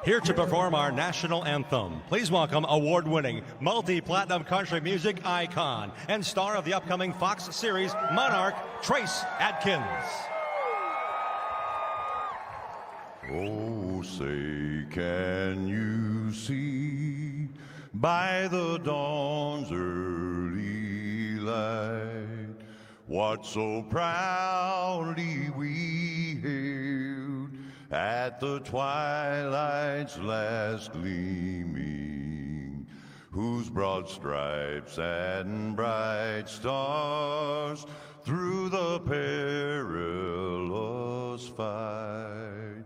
Here to perform our national anthem, please welcome award-winning, multi-platinum country music icon and star of the upcoming Fox series Monarch, Trace Adkins. Oh, say, can you see by the dawn's early light what so proudly we hailed at the twilight's last gleaming, whose broad stripes and bright stars through the perilous fight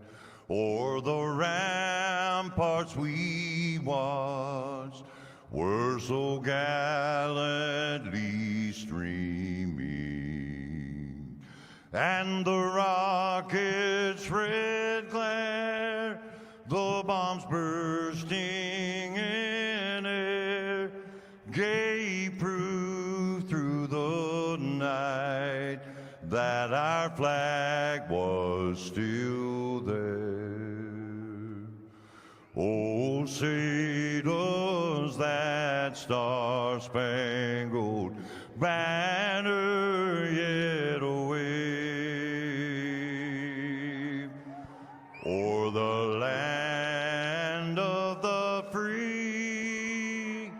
o'er the ramparts we watched were so gallantly streaming, and the rocket's red glare, the bombs bursting in air, gave proof through the night that our flag was still there. Oh, say does that star-spangled banner yet wave o'er the land of the free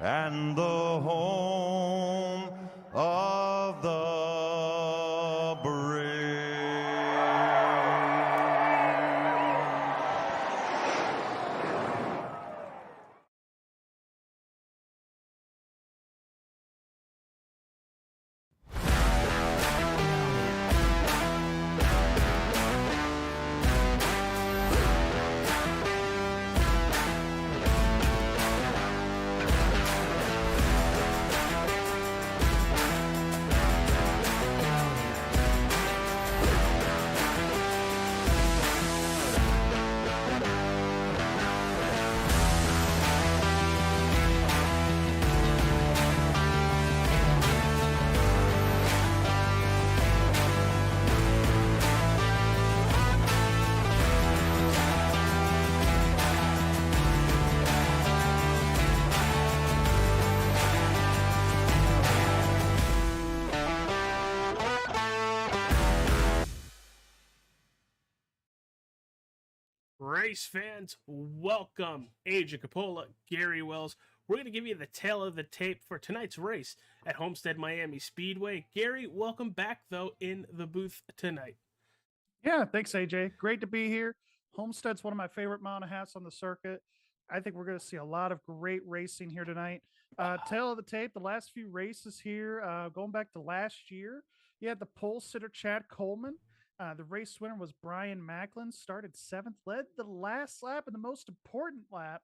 and the home of the brave. Race fans, welcome. AJ Capola, Gary Wells. We're going to give you the tale of the tape for tonight's race at Homestead-Miami Speedway. Gary, welcome back, though, in the booth tonight. Yeah, thanks, AJ. Great to be here. Homestead's one of my favorite mountain hats on the circuit. I think we're going to see a lot of great racing here tonight. Tale of the tape, the last few races here, going back to last year, you had the pole sitter Chad Coleman. The race winner was Brian Macklin, started 7th, led the last lap and the most important lap.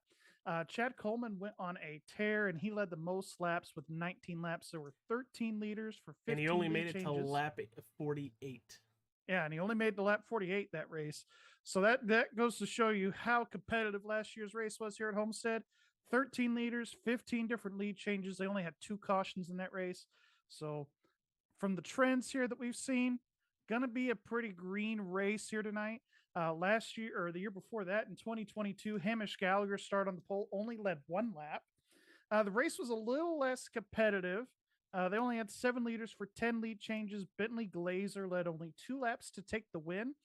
Chad Coleman went on a tear, and he led the most laps with 19 laps. There were 13 leaders for 15 And he only made it changes. to lap 48. Yeah, and he only made the lap 48 that race. So that goes to show you how competitive last year's race was here at Homestead. 13 leaders, 15 different lead changes. They only had 2 cautions in that race. So from the trends here that we've seen, gonna be a pretty green race here tonight. Last year, or the year before that, in 2022, Hamish Gallagher started on the pole, only led 1 lap. The race was a little less competitive. They only had 7 leaders for 10 lead changes. Bentley Glazer led only 2 laps to take the win.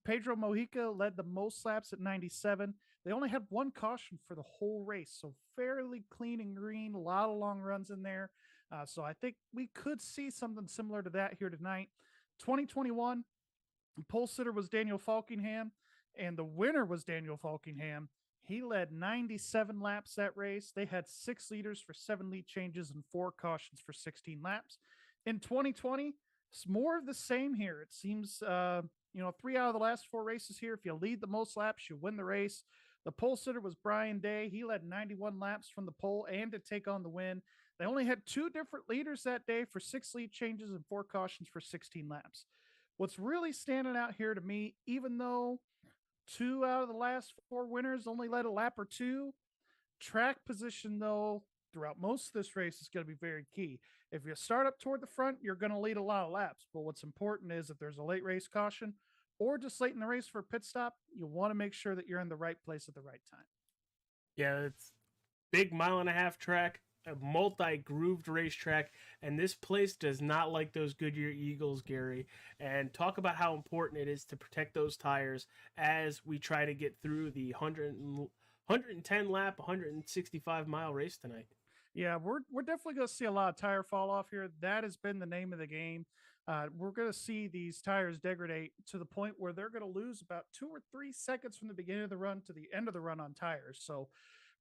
Pedro Mojica led the most laps at 97. They only had 1 caution for the whole race, so fairly clean and green, a lot of long runs in there. So I think we could see something similar to that here tonight. 2021, pole sitter was Daniel Falkingham, and the winner was Daniel Falkingham. He led 97 laps that race. They had 6 leaders for 7 lead changes and 4 cautions for 16 laps. In 2020, it's more of the same here. It seems, 3 out of the last 4 races here, if you lead the most laps, you win the race. The pole sitter was Brian Day. He led 91 laps from the pole and to take on the win. They only had 2 different leaders that day for 6 lead changes and 4 cautions for 16 laps. What's really standing out here to me, even though 2 out of the last 4 winners only led a lap or 2, track position, though, throughout most of this race is going to be very key. If you start up toward the front, you're going to lead a lot of laps. But what's important is if there's a late race caution, or just late in the race for a pit stop, you want to make sure that you're in the right place at the right time. Yeah, it's big 1.5-mile track, a multi-grooved racetrack, and this place does not like those Goodyear Eagles, Gary. And talk about how important it is to protect those tires as we try to get through the 110 lap, 165-mile race tonight. Yeah, we're definitely going to see a lot of tire fall off here. That has been the name of the game. We're going to see these tires degrade to the point where they're going to lose about 2 or 3 seconds from the beginning of the run to the end of the run on tires. So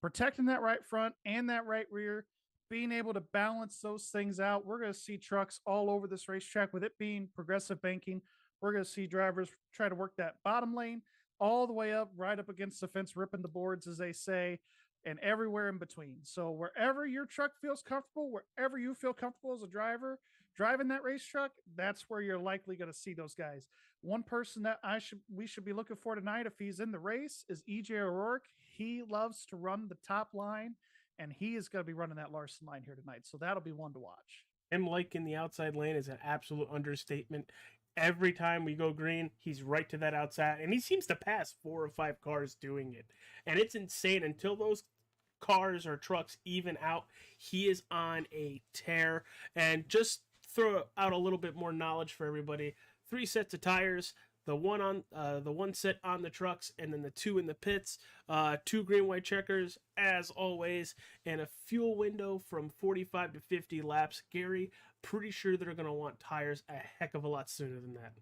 protecting that right front and that right rear, being able to balance those things out. We're going to see trucks all over this racetrack with it being progressive banking. We're going to see drivers try to work that bottom lane all the way up, right up against the fence, ripping the boards, as they say, and everywhere in between. So wherever your truck feels comfortable, wherever you feel comfortable as a driver driving that race truck, that's where you're likely going to see those guys. One person that we should be looking for tonight, if he's in the race, is EJ O'Rourke. He loves to run the top line, and he is going to be running that Larson line here tonight. So that'll be one to watch. Him liking the outside lane is an absolute understatement. Every time we go green, he's right to that outside, and he seems to pass 4 or 5 cars doing it. And it's insane. Until those cars or trucks even out, he is on a tear. And just throw out a little bit more knowledge for everybody. 3 sets of tires, the one set on the trucks, and then the 2 in the pits, 2 green white checkers as always, and a fuel window from 45 to 50 laps. Gary, pretty sure they're going to want tires a heck of a lot sooner than that.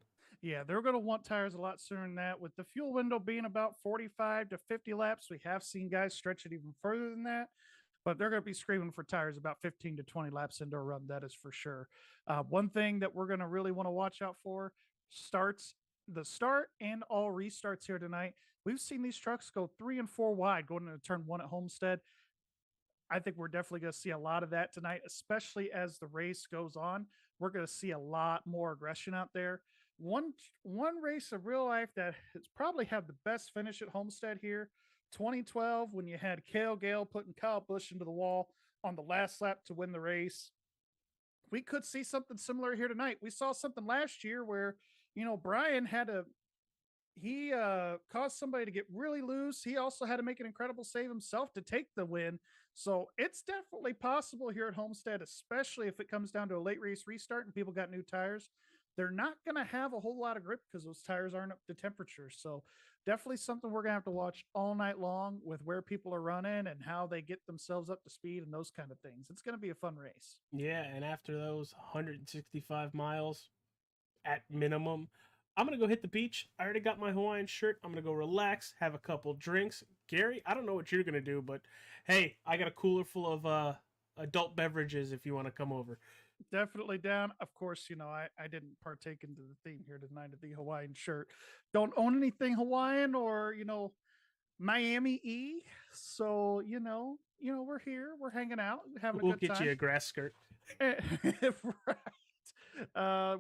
Yeah, they're going to want tires a lot sooner than that. With the fuel window being about 45 to 50 laps, we have seen guys stretch it even further than that. But they're going to be screaming for tires about 15 to 20 laps into a run. That is for sure. One thing that we're going to really want to watch out for, the start and all restarts here tonight. We've seen these trucks go 3 and 4 wide going into turn 1 at Homestead. I think we're definitely going to see a lot of that tonight, especially as the race goes on. We're going to see a lot more aggression out there. One race of real life that has probably had the best finish at Homestead here, 2012, when you had Cale Gale putting Kyle Busch into the wall on the last lap to win the race. We could see something similar here tonight. We saw something last year where, Brian he caused somebody to get really loose. He also had to make an incredible save himself to take the win. So it's definitely possible here at Homestead, especially if it comes down to a late race restart and people got new tires. They're not going to have a whole lot of grip because those tires aren't up to temperature. So definitely something we're going to have to watch all night long with where people are running and how they get themselves up to speed and those kind of things. It's going to be a fun race. Yeah, and after those 165 miles at minimum, I'm going to go hit the beach. I already got my Hawaiian shirt. I'm going to go relax, have a couple drinks. Gary, I don't know what you're going to do, but hey, I got a cooler full of adult beverages if you want to come over. Definitely down. Of course, I didn't partake into the theme here tonight of the Hawaiian shirt. Don't own anything Hawaiian or, Miami E. So, we're here, we're hanging out, having a good time. We'll get you a grass skirt. Right.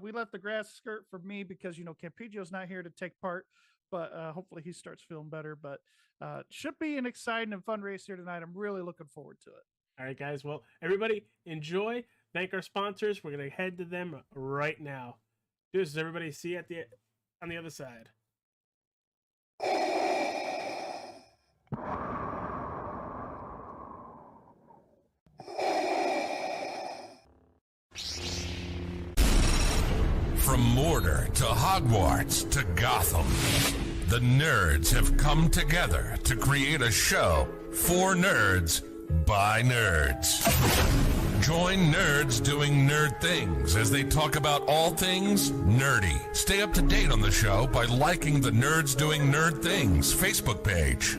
We left the grass skirt for me because, Campigio's not here to take part, but hopefully he starts feeling better. But should be an exciting and fun race here tonight. I'm really looking forward to it. All right, guys. Well, everybody enjoy. Thank our sponsors. We're going to head to them right now. Does everybody see on the other side? From Mordor to Hogwarts to Gotham, the nerds have come together to create a show for nerds by nerds. Join nerds doing nerd things as they talk about all things nerdy. Stay up to date on the show by liking the Nerds Doing Nerd Things Facebook page.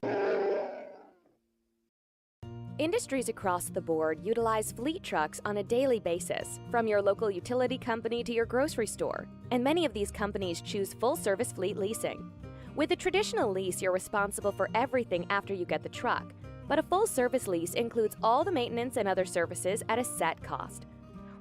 Industries across the board utilize fleet trucks on a daily basis, from your local utility company to your grocery store. And many of these companies choose full-service fleet leasing. With a traditional lease, you're responsible for everything after you get the truck. But a full-service lease includes all the maintenance and other services at a set cost.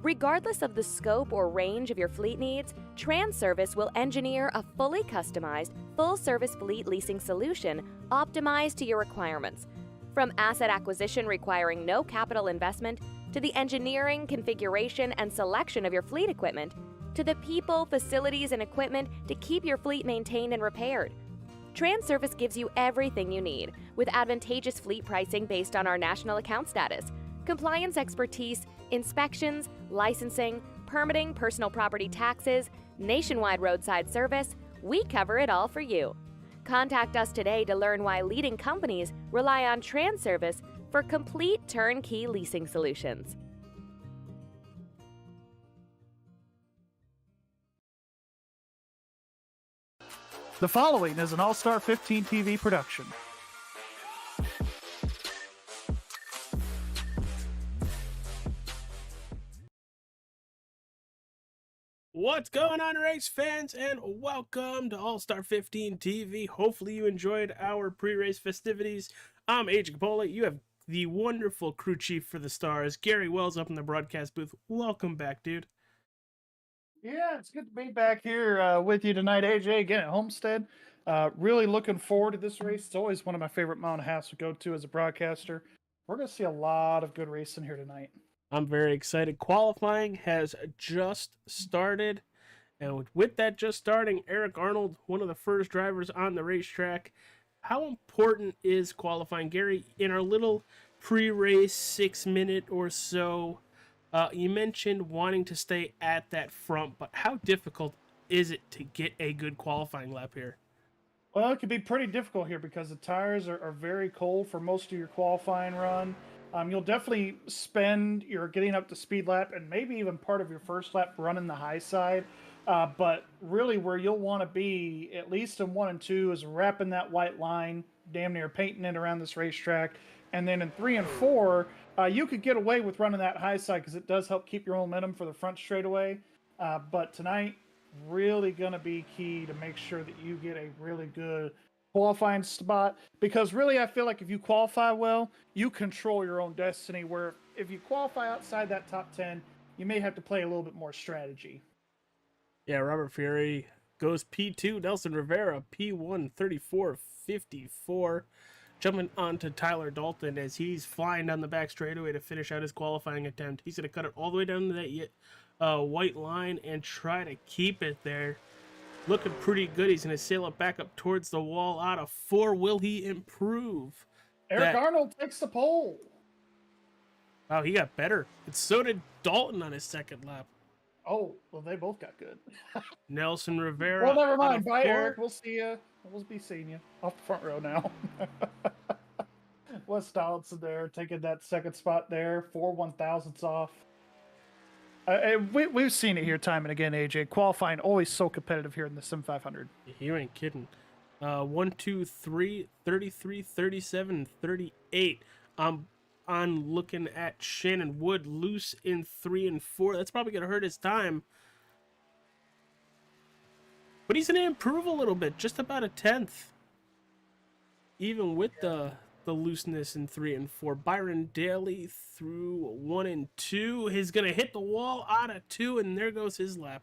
Regardless of the scope or range of your fleet needs, TranService will engineer a fully customized, full-service fleet leasing solution optimized to your requirements. From asset acquisition requiring no capital investment to the engineering, configuration, and selection of your fleet equipment, to the people, facilities, and equipment to keep your fleet maintained and repaired. TranService gives you everything you need with advantageous fleet pricing based on our national account status, compliance expertise, inspections, licensing, permitting, personal property taxes, nationwide roadside service. We cover it all for you. Contact us today to learn why leading companies rely on TranService for complete turnkey leasing solutions. The following is an All-Star 15 TV production. What's going on, race fans, and welcome to All-Star 15 TV. Hopefully you enjoyed our pre-race festivities. I'm Agent Capola. You have the wonderful crew chief for the Stars, Gary Wells, up in the broadcast booth. Welcome back, dude. Yeah, it's good to be back here with you tonight, AJ, again at Homestead. Really looking forward to this race. It's always one of my favorite mile and a halves to go to as a broadcaster. We're going to see a lot of good racing here tonight. I'm very excited. Qualifying has just started, and with that just starting, Eric Arnold, one of the first drivers on the racetrack. How important is qualifying, Gary? In our little pre-race 6-minute or so, you mentioned wanting to stay at that front, but how difficult is it to get a good qualifying lap here? Well, it can be pretty difficult here because the tires are very cold for most of your qualifying run. You'll definitely spend your getting up to speed lap and maybe even part of your first lap running the high side. But really where you'll want to be, at least in 1 and 2, is wrapping that white line, damn near painting it around this racetrack. And then in 3 and 4, you could get away with running that high side because it does help keep your momentum for the front straightaway. But tonight, really going to be key to make sure that you get a really good qualifying spot, because really I feel like if you qualify well, you control your own destiny, where if you qualify outside that top 10, you may have to play a little bit more strategy. Yeah, Robert Fieri goes P2, Nelson Rivera P1 34.54, jumping onto Tyler Dalton as he's flying down the back straightaway to finish out his qualifying attempt. He's going to cut it all the way down to that white line and try to keep it there. Looking pretty good. He's going to sail it back up towards the wall out of 4. Will he improve? Eric Arnold takes the pole. Wow, he got better. And so did Dalton on his second lap. Oh, well, they both got good. Nelson Rivera. Well, never mind. Bye, Eric. We'll see you. We'll be seeing you off the front row now. Wes Donaldson there taking that second spot there. 4 1,000ths off. We've seen it here time and again, AJ. Qualifying always so competitive here in the Sim500. You ain't kidding. 1, 2, 3, 33, 37, 38. I'm looking at Shannon Wood loose in 3 and 4. That's probably going to hurt his time. But he's going to improve a little bit, just about a 10th. Even with the looseness in 3 and 4. Byron Daly through 1 and 2. He's going to hit the wall out of 2, and there goes his lap.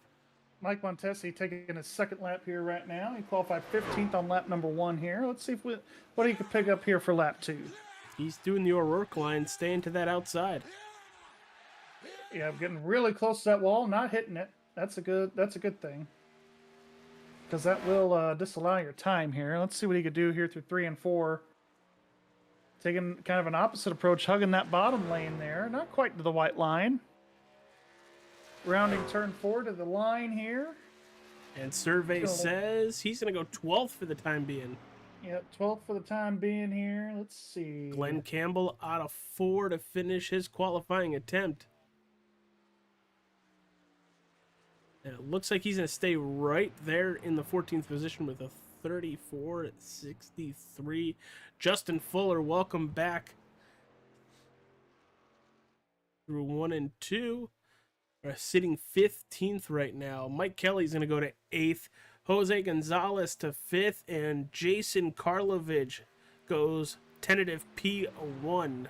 Mike Montesi taking his second lap here right now. He qualified 15th on lap number 1 here. Let's see what he can pick up here for lap 2. He's doing the O'Rourke line, staying to that outside. Yeah, getting really close to that wall, not hitting it. That's a good thing, because that will disallow your time here. Let's see what he could do here through 3 and 4. Taking kind of an opposite approach, hugging that bottom lane there. Not quite to the white line. Rounding turn 4 to the line here. And survey says he's going to go 12th for the time being. Yep, 12th for the time being here. Let's see. Glenn Campbell out of 4 to finish his qualifying attempt. And it looks like he's going to stay right there in the 14th position with a 34.63. Justin Fuller, welcome back through 1 and 2. We're sitting 15th right now. Mike Kelly's going to go to 8th. Jose Gonzalez to 5th. And Jason Karlovich goes tentative P1.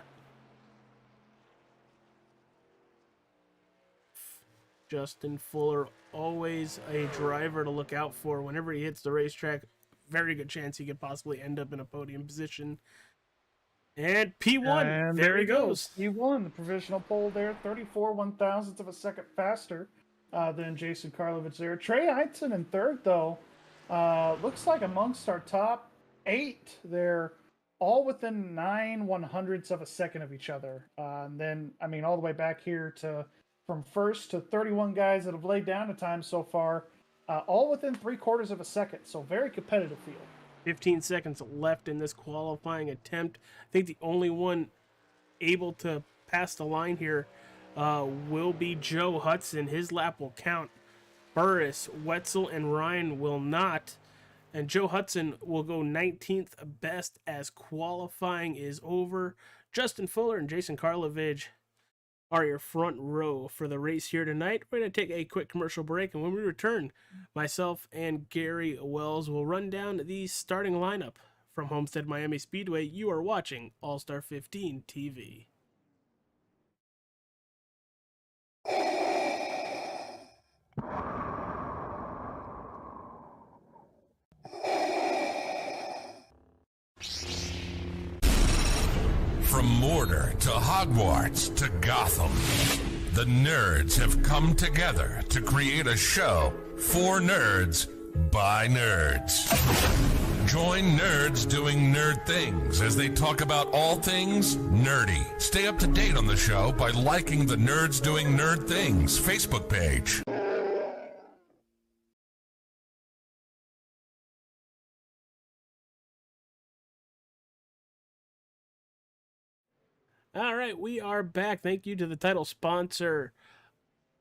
Justin Fuller, always a driver to look out for whenever he hits the racetrack. Very good chance he could possibly end up in a podium position. And P1, and there he goes. He won the provisional pole there, 34 1,000ths of a second faster than Jason Karlovich there. Trey Eidson in third, though. Looks like amongst our top 8, they're all within 9/100ths of a second of each other. And then, I mean, all the way back here to from first to 31 guys that have laid down a time so far, all within 3/4 of a second. So very competitive field. 15 seconds left in this qualifying attempt. I think the only one able to pass the line here will be Joe Hudson. His lap will count. Burris, Wetzel, and Ryan will not. And Joe Hudson will go 19th best as qualifying is over. Justin Fuller and Jason Karlovich are your front row for the race here tonight. We're going to take a quick commercial break, and when we return, myself and Gary Wells will run down the starting lineup from Homestead-Miami Speedway. You are watching All-Star 15 TV. From Mortar to Hogwarts to Gotham, the nerds have come together to create a show for nerds by nerds. Join nerds doing nerd things as they talk about all things nerdy. Stay up to date on the show by liking the Nerds Doing Nerd Things Facebook page. All right, we are back. Thank you to the title sponsor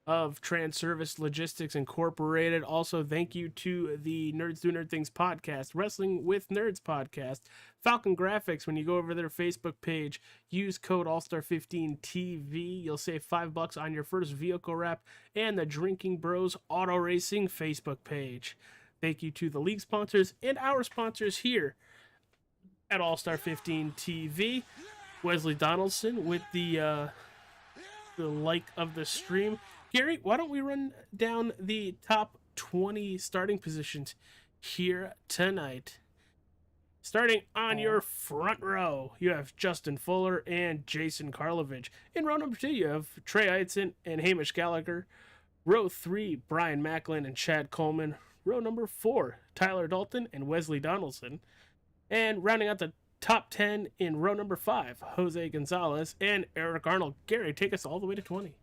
of TranService Logistics Incorporated. Also, thank you to the Nerds Do Nerd Things podcast, Wrestling with Nerds podcast, Falcon Grafix. When you go over their Facebook page, use code AllStar15TV. You'll save $5 on your first vehicle wrap, and the Drinking Bros Auto Racing Facebook page. Thank you to the league sponsors and our sponsors here at All-Star15 TV. Wesley Donaldson with the like of the stream. Gary, why don't we run down the top 20 starting positions here tonight? Starting on your front row, you have Justin Fuller and Jason Karlovich. In row number 2, you have Trey Eidson and Hamish Gallagher. Row 3, Brian Macklin and Chad Coleman. Row number 4, Tyler Dalton and Wesley Donaldson. And rounding out the top 10 in row number 5, Jose Gonzalez and Eric Arnold. Gary, take us all the way to 20.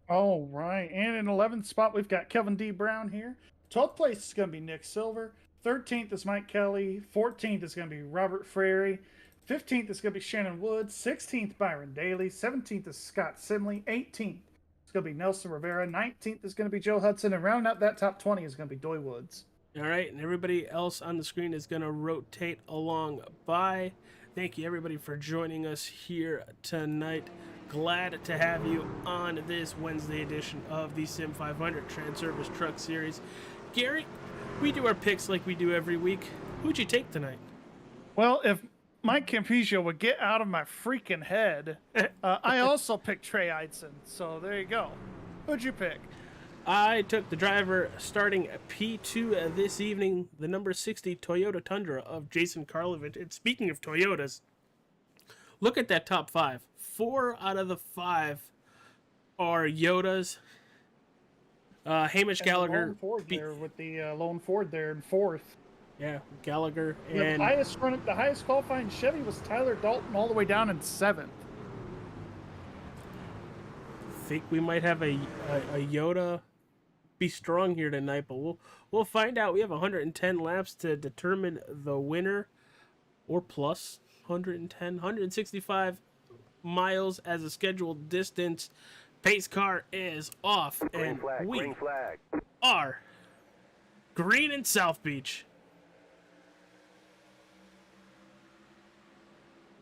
All right. And in 11th spot, we've got Kevin D. Brown here. 12th place is going to be Nick Silver. 13th is Mike Kelly. 14th is going to be Robert Frary. 15th is going to be Shannon Woods. 16th, Byron Daly. 17th is Scott Simley. 18th is going to be Nelson Rivera. 19th is going to be Joe Hudson. And rounding out that top 20 is going to be Doy Woods. All right, and everybody else on the screen is going to rotate along by. Thank you, everybody, for joining us here tonight. Glad to have you on this Wednesday edition of the Sim500 TranService Truck Series. Gary, we do our picks like we do every week. Who'd you take tonight? Well, if Mike Campigio would get out of my freaking head, I also picked Trey Eidson. So there you go. Who'd you pick? I took the driver starting P2 this evening, the number 60 Toyota Tundra of Jason Karlovich. And speaking of Toyotas, look at that top 5. 4 out of the 5 are Yodas. Hamish Gallagher. Lone Ford there with the Lone Ford there in 4th. Yeah, Gallagher. And the highest qualifying Chevy was Tyler Dalton all the way down in 7th. I think we might have a Yoda be strong here tonight, but we'll find out. We have 110 laps to determine the winner, or plus 165 miles as a scheduled distance. Pace car is off, and we are green in South Beach.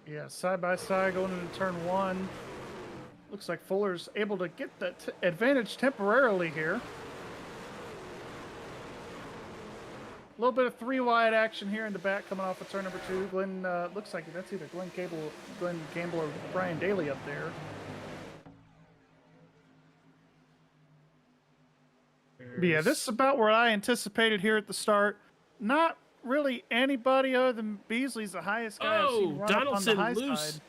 Yeah, side by side going into turn 1. Looks like Fuller's able to get that advantage temporarily here. A little bit of 3-wide action here in the back coming off of turn number 2. Glenn, looks like that's either Glenn Gamble, or Brian Daly up there. But yeah, this is about where I anticipated here at the start. Not really anybody other than Beasley's the highest guy I've seen run Donaldson up on the high loose. side.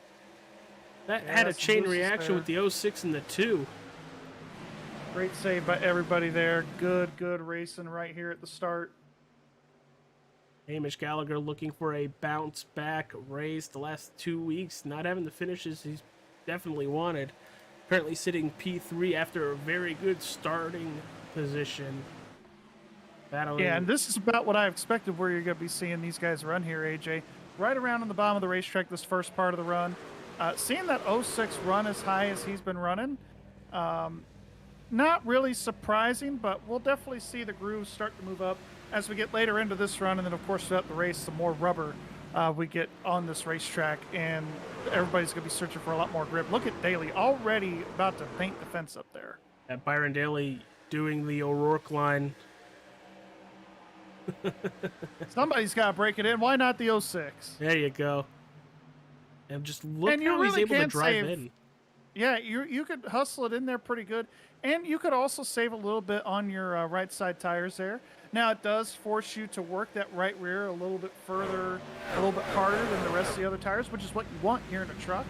That Yeah, had a that's chain loose reaction there. with the 06 and the 2. Great save by everybody there. Good racing right here at the start. Hamish Gallagher looking for a bounce back race the last 2 weeks, not having the finishes he's definitely wanted. Currently sitting P3 after a very good starting position. Battling. Yeah, and this is about what I expected where you're going to be seeing these guys run here, AJ. Right around on the bottom of the racetrack this first part of the run. Seeing that 06 run as high as he's been running, not really surprising, but we'll definitely see the grooves start to move up as we get later into this run, and then of course throughout the race, the more rubber we get on this racetrack, and everybody's going to be searching for a lot more grip. Look at Daly already about to paint the fence up there. At Byron Daly doing the O'Rourke line. Somebody's got to break it in. Why not the 06? There you go. And just look and you how really he's able to drive save, in. Yeah, you could hustle it in there pretty good. And you could also save a little bit on your right side tires there. Now, it does force you to work that right rear a little bit further, a little bit harder than the rest of the other tires, which is what you want here in a truck.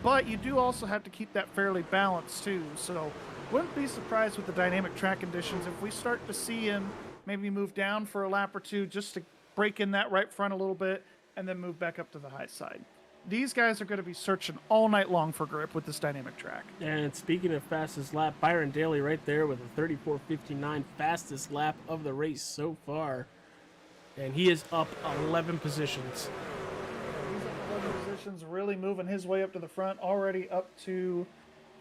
But you do also have to keep that fairly balanced, too. So wouldn't be surprised with the dynamic track conditions if we start to see him maybe move down for a lap or two just to break in that right front a little bit and then move back up to the high side. These guys are going to be searching all night long for grip with this dynamic track. And speaking of fastest lap, Byron Daly right there with a 34.59, fastest lap of the race so far. And he is up 11 positions. He's up 11 positions, really moving his way up to the front, already up to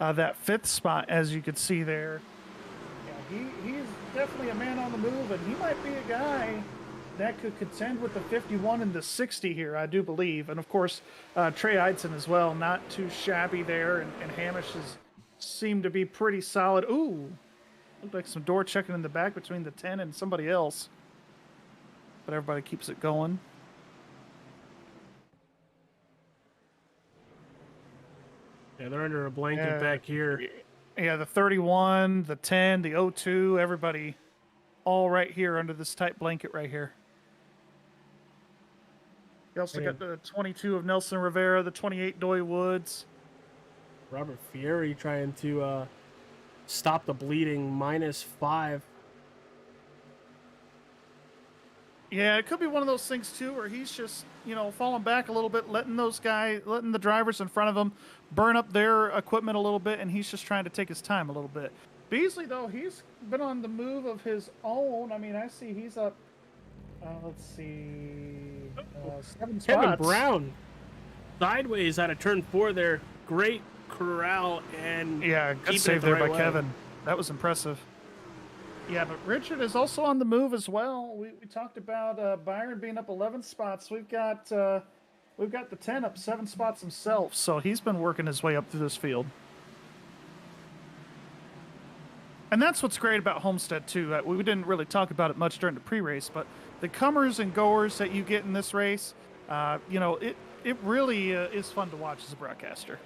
that 5th spot, as you could see there. Yeah, he's definitely a man on the move, and he might be a guy that could contend with the 51 and the 60 here, I do believe. And, of course, Trey Eidson as well, not too shabby there. And Hamish has seemed to be pretty solid. Ooh, looked like some door checking in the back between the 10 and somebody else. But everybody keeps it going. Yeah, they're under a blanket back here. Yeah, the 31, the 10, the 02, everybody all right here under this tight blanket right here. You also got the 22 of Nelson Rivera, the 28 Doy Woods. Robert Fieri trying to stop the bleeding, -5. Yeah, it could be one of those things too, where he's just, falling back a little bit, letting the drivers in front of him burn up their equipment a little bit, and he's just trying to take his time a little bit. Beasley, though, he's been on the move of his own. I mean, I see he's up, let's see, 7 spots. Kevin Brown sideways out of turn 4 there. Great corral and yeah, good keeping save it the there right by way. Kevin. That was impressive. Yeah, but Richard is also on the move as well. We talked about Byron being up 11 spots. We've got the 10 up 7 spots himself, so he's been working his way up through this field. And that's what's great about Homestead, too. We didn't really talk about it much during the pre-race, but the comers and goers that you get in this race, it really is fun to watch as a broadcaster.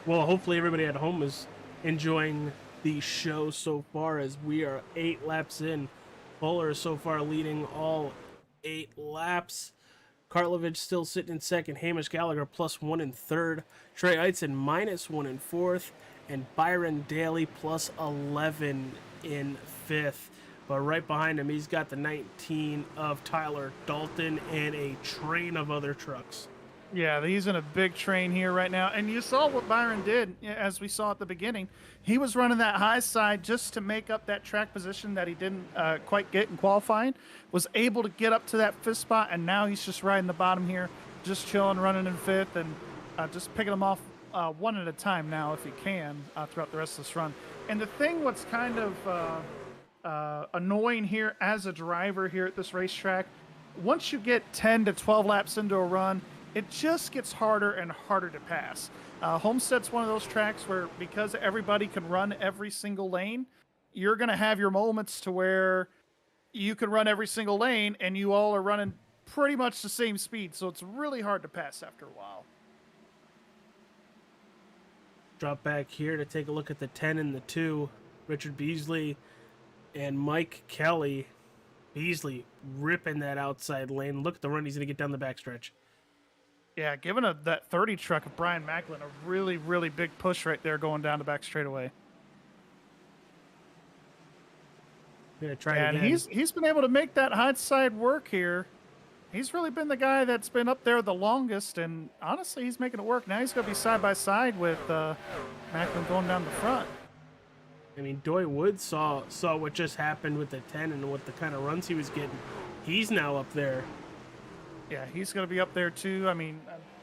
Well, hopefully everybody at home is enjoying the show so far, as we are 8 laps in. Bowler is so far leading all 8 laps. Karlovich still sitting in second. Hamish Gallagher +1 in third. Trey Eidson -1 in fourth. And Byron Daly +11 in fifth. But right behind him, he's got the 19 of Tyler Dalton and a train of other trucks. Yeah, he's in a big train here right now. And you saw what Byron did, as we saw at the beginning. He was running that high side just to make up that track position that he didn't quite get in qualifying. Was able to get up to that 5th spot, and now he's just riding the bottom here, just chilling, running in 5th, and just picking them off one at a time now if he can throughout the rest of this run. And the thing what's kind of annoying here as a driver here at this racetrack, once you get 10 to 12 laps into a run, it just gets harder and harder to pass. Homestead's one of those tracks where, because everybody can run every single lane, you're going to have your moments to where you can run every single lane and you all are running pretty much the same speed. So it's really hard to pass after a while. Drop back here to take a look at the 10 and the 2. Richard Beasley and Mike Kelly. Beasley ripping that outside lane. Look at the run he's going to get down the backstretch. Yeah, giving that 30 truck of Brian Macklin a really, really big push right there going down the back straightaway. Gonna try And again. he's been able to make that high side work here. He's really been the guy that's been up there the longest, and honestly, he's making it work. Now he's going to be side by side with Macklin going down the front. I mean, Doy Wood saw what just happened with the 10 and what the kind of runs he was getting. He's now up there. Yeah, he's going to be up there too. I mean,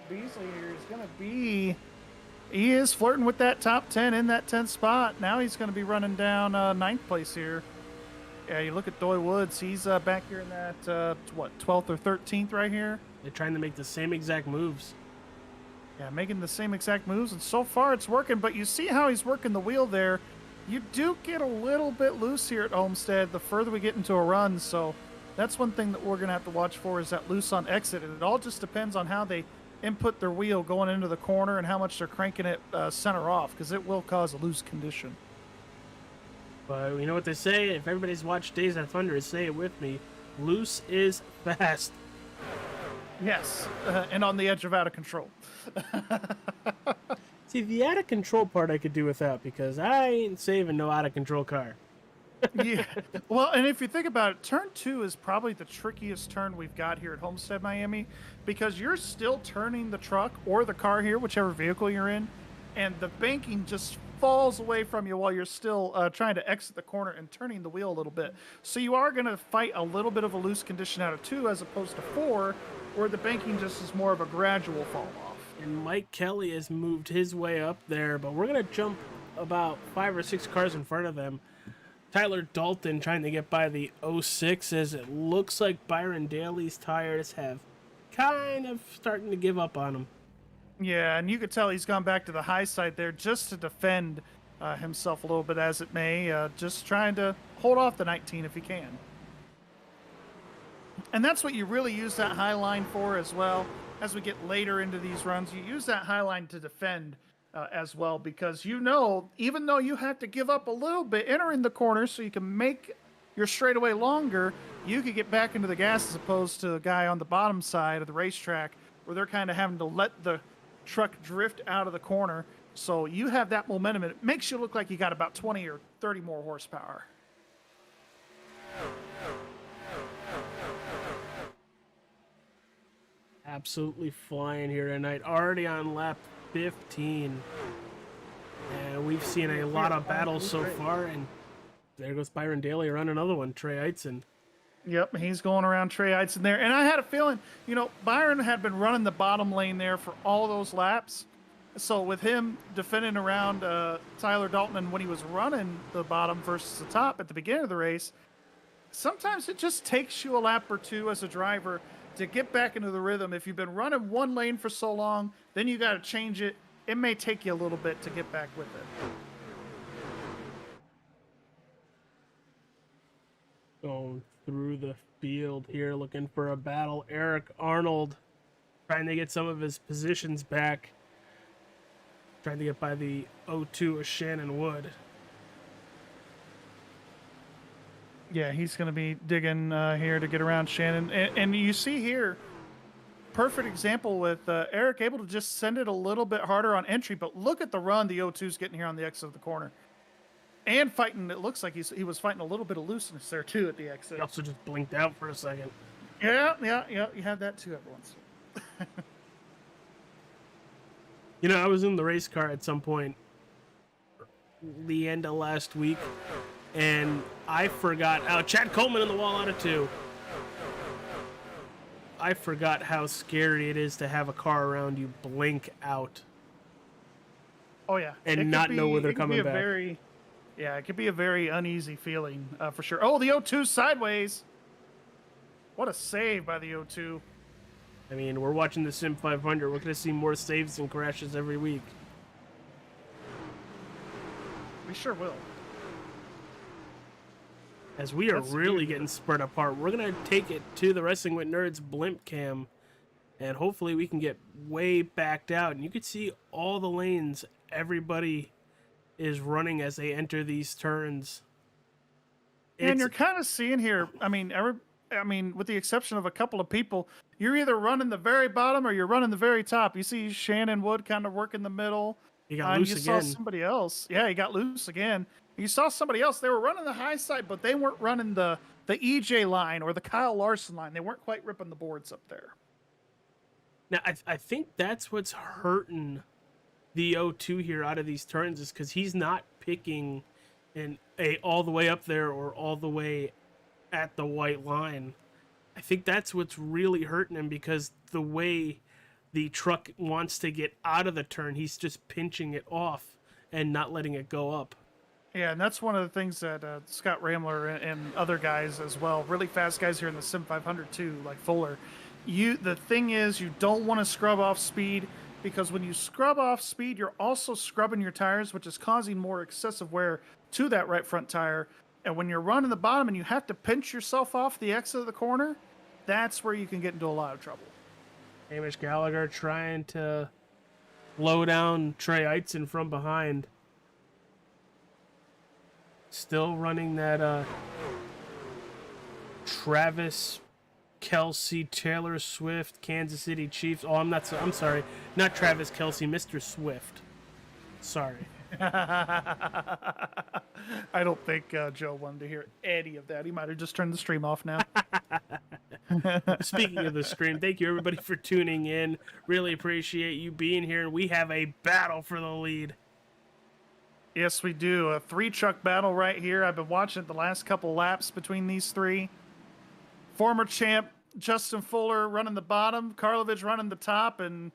Beasley here is going to be. He is flirting with that top 10 in that 10th spot. Now he's going to be running down 9th place here. Yeah, you look at Doy Woods. He's back here in that 12th or 13th right here. They're trying to make the same exact moves. Yeah, making the same exact moves, and so far it's working. But you see how he's working the wheel there. You do get a little bit loose here at Homestead the further we get into a run. So that's one thing that we're going to have to watch for is that loose on exit. And it all just depends on how they input their wheel going into the corner and how much they're cranking it center off, because it will cause a loose condition. But you know what they say? If everybody's watched Days of Thunder, say it with me. Loose is fast. Yes, and on the edge of out of control. See, the out of control part I could do without, because I ain't saving no out of control car. Yeah. Well, and if you think about it, turn 2 is probably the trickiest turn we've got here at Homestead-Miami, because you're still turning the truck or the car here, whichever vehicle you're in, and the banking just falls away from you while you're still trying to exit the corner and turning the wheel a little bit. So you are going to fight a little bit of a loose condition out of 2 as opposed to 4, where the banking just is more of a gradual fall off. And Mike Kelly has moved his way up there, but we're going to jump about 5 or 6 cars in front of them. Tyler Dalton trying to get by the 06 as it looks like Byron Daly's tires have kind of starting to give up on him. Yeah, and you could tell he's gone back to the high side there just to defend himself a little bit as it may, just trying to hold off the 19 if he can. And that's what you really use that high line for as well. As we get later into these runs, you use that high line to defend as well, because you know, even though you have to give up a little bit entering the corner so you can make your straightaway longer, you could get back into the gas as opposed to a guy on the bottom side of the racetrack where they're kind of having to let the truck drift out of the corner. So you have that momentum, and it makes you look like you got about 20 or 30 more horsepower. Absolutely flying here tonight. Already on lap 15. And we've seen a lot of battles so far. And there goes Byron Daly around another one, Trey Eitzen. Yep, he's going around Trey Eitzen there. And I had a feeling, you know, Byron had been running the bottom lane there for all those laps. So with him defending around Tyler Dalton, and when he was running the bottom versus the top at the beginning of the race, sometimes it just takes you a lap or two as a driver to get back into the rhythm. If you've been running one lane for so long, then you got to change it. It may take you a little bit to get back with it. Going through the field here, looking for a battle. Eric Arnold trying to get some of his positions back. Trying to get by the 02 of Shannon Wood. Yeah, he's going to be digging here to get around Shannon. And you see here, perfect example with Eric able to just send it a little bit harder on entry, but look at the run the 02's getting here on the exit of the corner. And fighting, it looks like he was fighting a little bit of looseness there too at the exit. He also just blinked out for a second. Yeah, you have that too every once. You know, I was in the race car at some point the end of last week, and I forgot. Chad Coleman in the wall out of 2. I forgot how scary it is to have a car around you blink out. Oh yeah, and not know where they're coming back. It could be a very uneasy feeling for sure. Oh, the 02 sideways. What a save by the 02. I mean, we're watching the Sim500. We're going to see more saves and crashes every week. We sure will. As we are really getting spread apart, we're going to take it to the Wrestling with Nerds blimp cam, and hopefully we can get way backed out. And you can see all the lanes everybody is running as they enter these turns. And you're kind of seeing here, I mean, I mean, with the exception of a couple of people, you're either running the very bottom or you're running the very top. You see Shannon Wood kind of work in the middle. He got And loose you again. saw somebody else. Yeah, he got loose again. You saw somebody else. They were running the high side, but they weren't running the EJ line or the Kyle Larson line. They weren't quite ripping the boards up there. Now, I think that's what's hurting the O2 here out of these turns is because he's not picking a all the way up there or all the way at the white line. I think that's what's really hurting him because the way the truck wants to get out of the turn, he's just pinching it off and not letting it go up. Yeah, and that's one of the things that Scott Ramler and other guys as well, really fast guys here in the Sim500 too, like Fuller. The thing is, you don't want to scrub off speed because when you scrub off speed, you're also scrubbing your tires, which is causing more excessive wear to that right front tire. And when you're running the bottom and you have to pinch yourself off the exit of the corner, that's where you can get into a lot of trouble. Hamish Gallagher trying to slow down Trey Eitzen from behind. Still running that Travis Kelsey, Taylor Swift, Kansas City Chiefs. Oh, I'm sorry. Not Travis Kelsey, Mr. Swift. Sorry. I don't think Joe wanted to hear any of that. He might have just turned the stream off now. Speaking of the stream, thank you everybody for tuning in. Really appreciate you being here. We have a battle for the lead. Yes, we do. A 3-truck battle right here. I've been watching the last couple laps between these three. Former champ Justin Fuller running the bottom, Karlovich running the top, and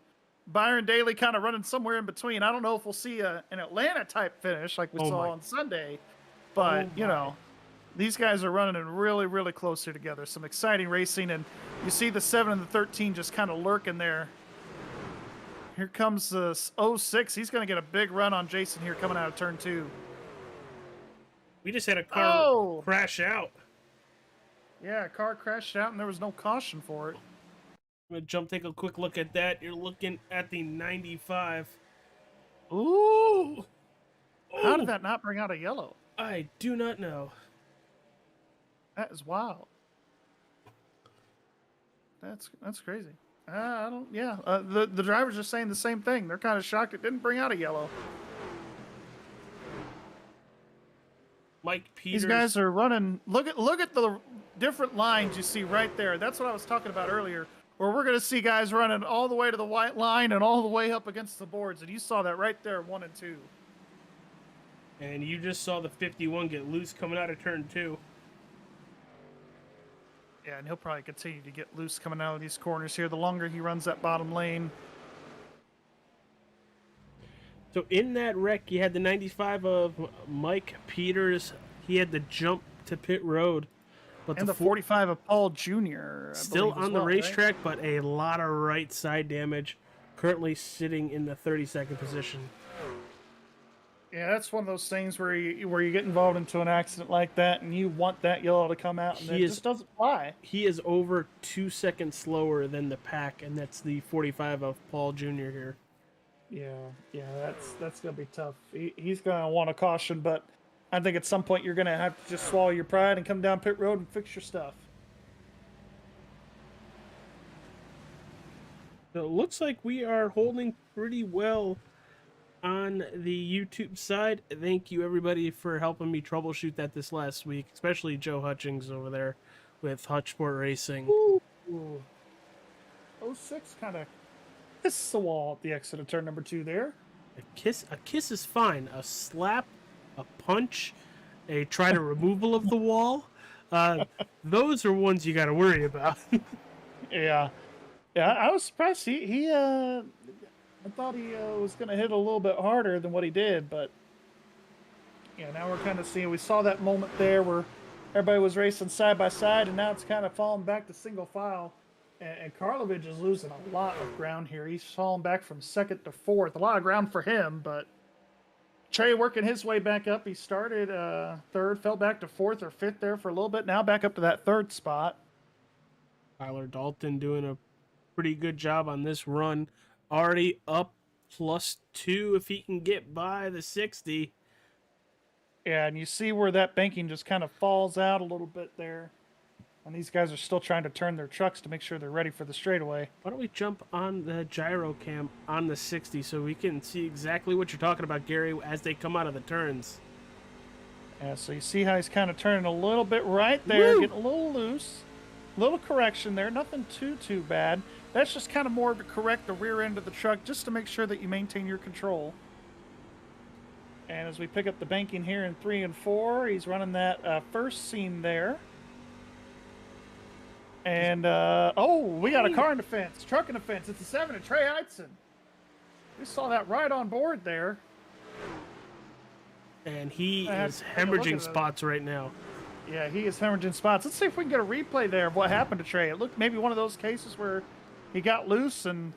Byron Daly kind of running somewhere in between. I don't know if we'll see an Atlanta-type finish like we saw on Sunday, but, you know, these guys are running in really, really close here together. Some exciting racing, and you see the 7 and the 13 just kind of lurking there. Here comes the 06. He's going to get a big run on Jason here coming out of turn 2. We just had a car crash out. Yeah, a car crashed out and there was no caution for it. I'm going to take a quick look at that. You're looking at the 95. Ooh! How did that not bring out a yellow? I do not know. That is wild. That's crazy. I don't. Yeah, the drivers are saying the same thing. They're kind of shocked it didn't bring out a yellow. Mike Peters. These guys are running. Look at the different lines you see right there. That's what I was talking about earlier. Where we're going to see guys running all the way to the white line and all the way up against the boards, and you saw that right there, 1 and 2. And you just saw the 51 get loose coming out of turn 2. Yeah, and he'll probably continue to get loose coming out of these corners here the longer he runs that bottom lane. So in that wreck, you had the 95 of Mike Peters. He had the jump to pit road. But and the 45 of Paul Jr. Still on the racetrack, right? But a lot of right side damage. Currently sitting in the 32nd position. Yeah, that's one of those things where you get involved into an accident like that, and you want that yellow to come out, and it just doesn't fly. He is over 2 seconds slower than the pack, and that's the 45 of Paul Jr. here. Yeah, that's gonna be tough. He's gonna want a caution, but I think at some point you're gonna have to just swallow your pride and come down pit road and fix your stuff. So it looks like we are holding pretty well on the YouTube side. Thank you everybody for helping me troubleshoot that this last week, especially Joe Hutchings over there with Hutchsport Racing. Ooh. 06 kind of kisses the wall at the exit of turn number 2 there. A kiss is fine. A slap, a punch, a try to removal of the wall, those are ones you got to worry about. Yeah, I was surprised. I thought he was going to hit a little bit harder than what he did, but yeah, now we're kind of seeing. We saw that moment there where everybody was racing side by side, and now it's kind of falling back to single file. And Karlovich is losing a lot of ground here. He's falling back from 2nd to 4th. A lot of ground for him, but Trey working his way back up. He started 3rd, fell back to 4th or 5th there for a little bit. Now back up to that 3rd spot. Tyler Dalton doing a pretty good job on this run. Already up +2 if he can get by the 60. Yeah, and you see where that banking just kind of falls out a little bit there. And these guys are still trying to turn their trucks to make sure they're ready for the straightaway. Why don't we jump on the gyro cam on the 60 so we can see exactly what you're talking about, Gary, as they come out of the turns. Yeah, so you see how he's kind of turning a little bit right there, Woo! getting a little loose. Little correction there, nothing too bad. That's just kind of more to correct the rear end of the truck just to make sure that you maintain your control. And as we pick up the banking here in 3 and 4, he's running that first seam there. And, we got a car in the fence, truck in the fence. It's a 7 of Trey Hudson. We saw that right on board there. And he I is have to look hemorrhaging at spots right now. Yeah, he is hemorrhaging spots. Let's see if we can get a replay there of what happened to Trey. It looked maybe one of those cases where he got loose and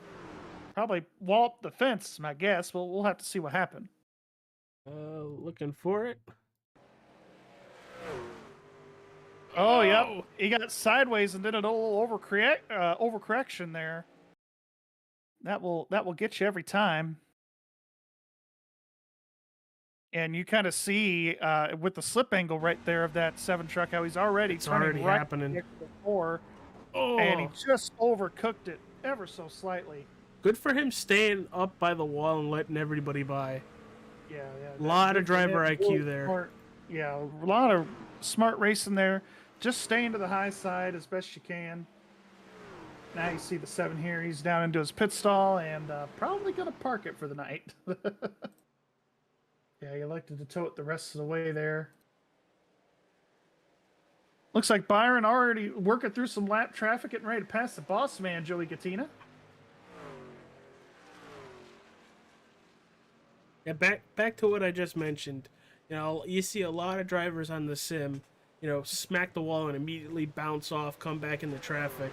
probably walloped the fence, my guess. Well, we'll have to see what happened. Looking for it. Oh, yep. He got sideways and did an little overcorrection there. That will get you every time. And you kind of see with the slip angle right there of that 7 truck how he's already turning right happening. Before, Oh, and he just overcooked it ever so slightly. good for him staying up by the wall and letting everybody by. Yeah. A lot of good for driver him. IQ Really there. smart. Yeah, a lot of smart racing there. Just staying to the high side as best you can. Now you see the 7 here. He's down into his pit stall and probably going to park it for the night. Yeah, he elected to tow it the rest of the way there. Looks like Byron already working through some lap traffic, getting ready to pass the boss man, Joey Gattina. Yeah, back to what I just mentioned. You know, you see a lot of drivers on the sim, you know, smack the wall and immediately bounce off, come back into traffic.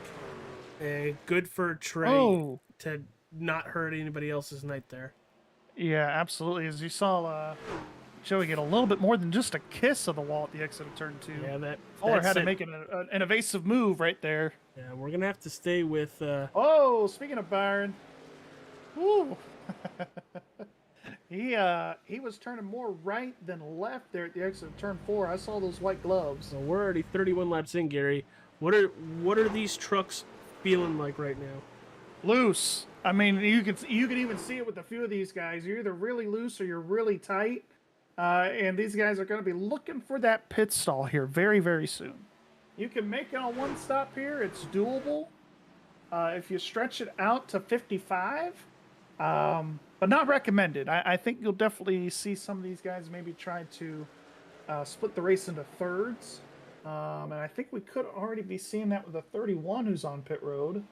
And good for Trey to not hurt anybody else's night there. Yeah, absolutely. As you saw Joey get a little bit more than just a kiss of the wall at the exit of turn 2. Yeah, that Fuller had to it. make an evasive move right there. Yeah, we're gonna have to stay with. Oh, speaking of Byron, woo! He was turning more right than left there at the exit of turn 4. I saw those white gloves. So we're already 31 laps in, Gary. What are these trucks feeling like right now? Loose. I mean, you can even see it with a few of these guys. You're either really loose or you're really tight. And these guys are going to be looking for that pit stall here very, very soon. You can make it on one stop here. It's doable. If you stretch it out to 55, but not recommended. I think you'll definitely see some of these guys maybe try to split the race into thirds. And I think we could already be seeing that with a 31 who's on pit road.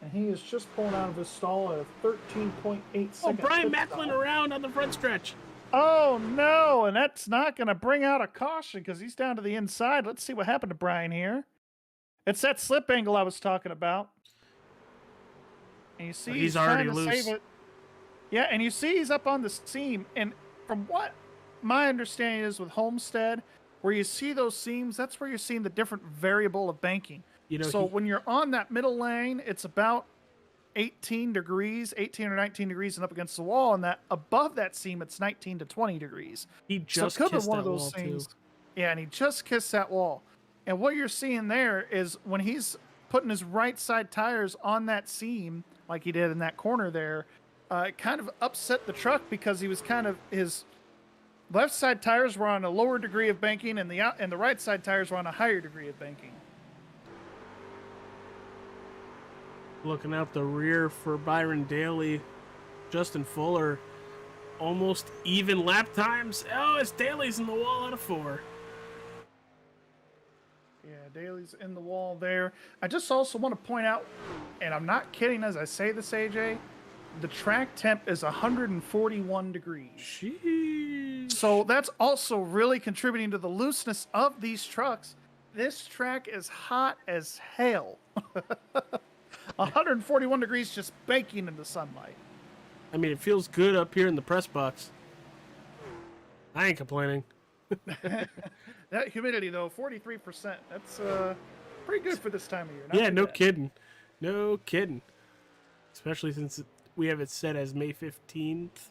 And he is just pulling out of his stall at a 13.8 second. Oh, Brian Macklin around on the front stretch. Oh, no. And that's not going to bring out a caution because he's down to the inside. Let's see what happened to Brian here. It's that slip angle I was talking about. And you see he's already trying to loose. save it. Yeah, and you see he's up on the seam. And from what my understanding is with Homestead, where you see those seams, that's where you're seeing the different variable of banking. You know, so when you're on that middle lane, it's about 18 or 19 degrees and up against the wall, and that above that seam, it's 19 to 20 degrees. he just so it could kissed be one that of those wall things. too. Yeah, and he just kissed that wall. And what you're seeing there is when he's putting his right side tires on that seam, like he did in that corner there, it kind of upset the truck because he was his left side tires were on a lower degree of banking, and the right side tires were on a higher degree of banking. Looking out the rear for Byron Daly, Justin Fuller, almost even lap times. Oh, it's Daly's in the wall out of 4. Yeah, Daly's in the wall there. I just also want to point out, and I'm not kidding as I say this, AJ, the track temp is 141 degrees. Sheesh. So that's also really contributing to the looseness of these trucks. This track is hot as hell. 141 degrees just baking in the sunlight. I mean, it feels good up here in the press box. I ain't complaining. That humidity, though, 43%. That's pretty good for this time of year. Not Yeah, too no bad. kidding. No kidding. Especially since we have it set as May 15th.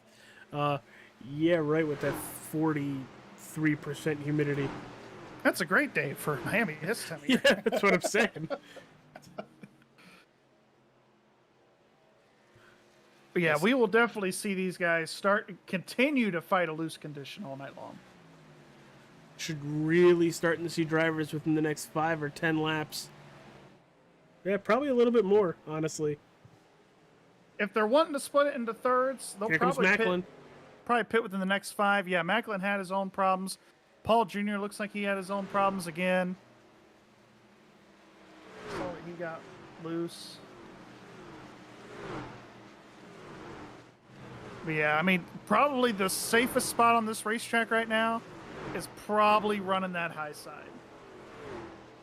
Yeah, right, with that 43% humidity. That's a great day for Miami this time of Yeah, year. that's what I'm saying. But yeah, Yes. we will definitely see these guys continue to fight a loose condition all night long. Should really starting to see drivers within the next 5 or 10 laps. Yeah, probably a little bit more, honestly. If they're wanting to split it into thirds, they'll Here comes probably Macklin. pit within the next 5. Yeah, Macklin had his own problems. Paul Jr. looks like he had his own problems again. So he got loose. But yeah, I mean, probably the safest spot on this racetrack right now is probably running that high side.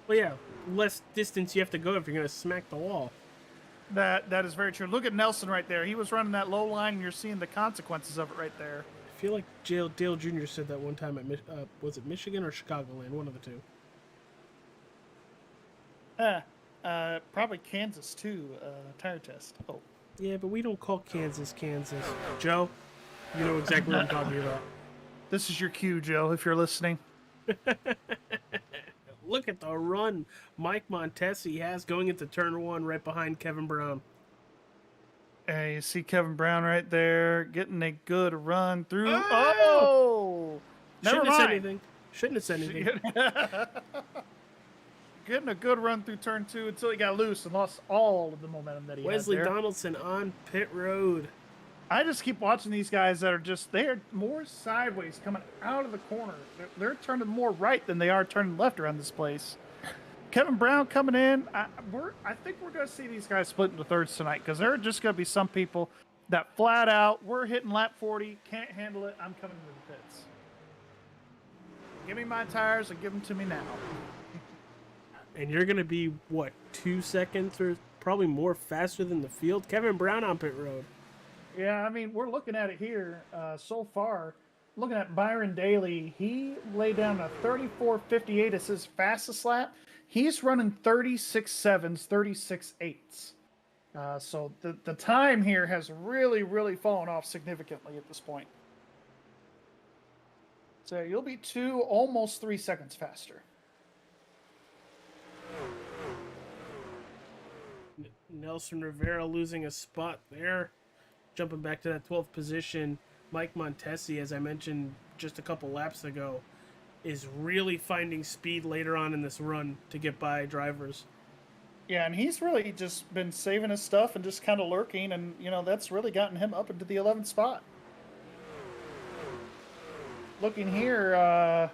Well, yeah, less distance you have to go if you're going to smack the wall. That is very true. Look at Nelson right there. He was running that low line, and you're seeing the consequences of it right there. I feel like Dale Jr. said that one time at was it Michigan or Chicagoland? One of the two. Probably Kansas too. Tire test. Oh, Yeah, but we don't call Kansas. Joe, you know exactly what I'm talking about. this is your cue, Joe, if you're listening. Look at the run Mike Montesi has going into turn 1 right behind Kevin Brown. Hey, you see Kevin Brown right there getting a good run through. Oh! Oh! Never Shouldn't have said mind. anything. Shouldn't have said anything. Getting a good run through turn 2 until he got loose and lost all of the momentum that he Wesley had there. Donaldson on pit road. I just keep watching these guys that are they're more sideways coming out of the corner. They're turning more right than they are turning left around this place. Kevin Brown coming in. I think we're going to see these guys split into thirds tonight because there are just going to be some people that flat out, we're hitting lap 40, can't handle it, I'm coming to the pits. Give me my tires and give them to me now. And you're going to be, what, 2 seconds or probably more faster than the field? Kevin Brown on pit road. Yeah, I mean, we're looking at it here so far. Looking at Byron Daly, he laid down a 34.58 as his fastest lap. He's running 36.7s, 36.8s. So the time here has really, really fallen off significantly at this point. So you'll be almost 3 seconds faster. Nelson Rivera losing a spot there. Jumping back to that 12th position. Mike Montesi, as I mentioned just a couple laps ago, is really finding speed later on in this run to get by drivers. Yeah, and he's really just been saving his stuff and just kind of lurking, and, that's really gotten him up into the 11th spot. Looking here,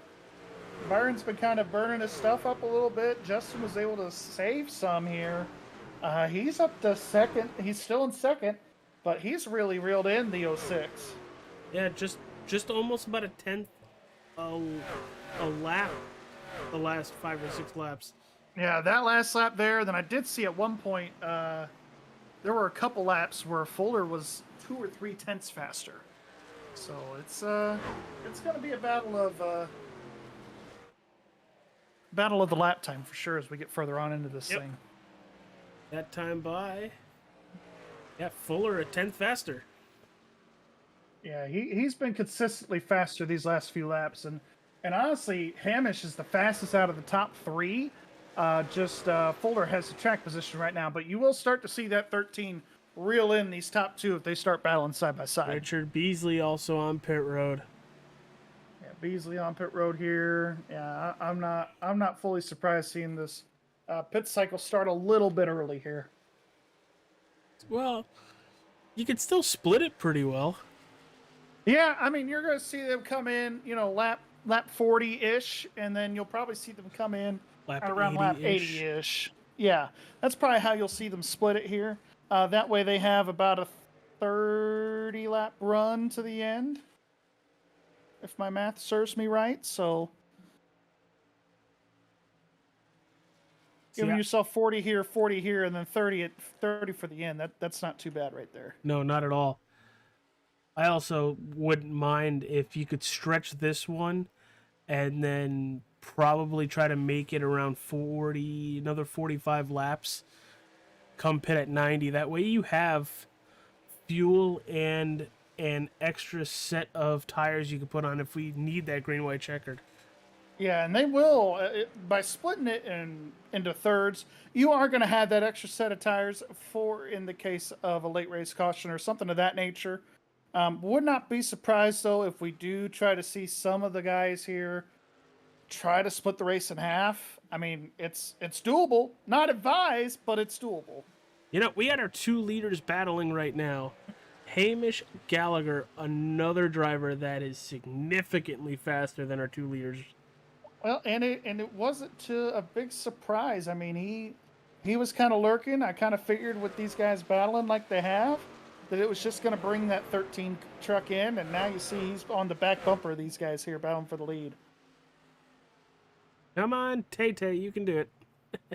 Byron's been kind of burning his stuff up a little bit. Justin was able to save some here. He's up to second. He's still in second, but he's really reeled in the 06. Yeah, just almost about a tenth a lap the last 5 or 6 laps. Yeah, that last lap there. Then I did see at one point there were a couple laps where Fuller was 2 or 3 tenths faster. So it's going to be a battle of the lap time for sure as we get further on into this thing. That time by, yeah, Fuller a tenth faster. Yeah, he's been consistently faster these last few laps, and honestly, Hamish is the fastest out of the top 3. Fuller has the track position right now, but you will start to see that 13 reel in these top 2 if they start battling side by side. Richard Beasley also on pit road. Yeah, Beasley on pit road here. Yeah, I'm not fully surprised seeing this pit cycle start a little bit early here. Well, you could still split it pretty well. Yeah, I mean, you're going to see them come in, lap 40-ish, and then you'll probably see them come in around lap 80-ish. Yeah, that's probably how you'll see them split it here. That way they have about a 30-lap run to the end, if my math serves me right. So giving yourself 40 here, and then 30 for the end. That's not too bad right there. No, not at all. I also wouldn't mind if you could stretch this one and then probably try to make it around another 45 laps. Come pit at 90. That way you have fuel and an extra set of tires you can put on if we need that green, white, checkered. Yeah, and they will by splitting it into thirds. You are going to have that extra set of tires for in the case of a late race caution or something of that nature. Would not be surprised though if we do try to see some of the guys here try to split the race in half. I mean, it's doable. Not advised, but it's doable. You know, we had our 2 leaders battling right now. Hamish Gallagher, another driver that is significantly faster than our 2 leaders. Well, and it wasn't to a big surprise. I mean, he was kind of lurking. I kind of figured with these guys battling like they have, that it was just going to bring that 13 truck in, and now you see he's on the back bumper of these guys here battling for the lead. Come on, Tay-Tay, you can do it.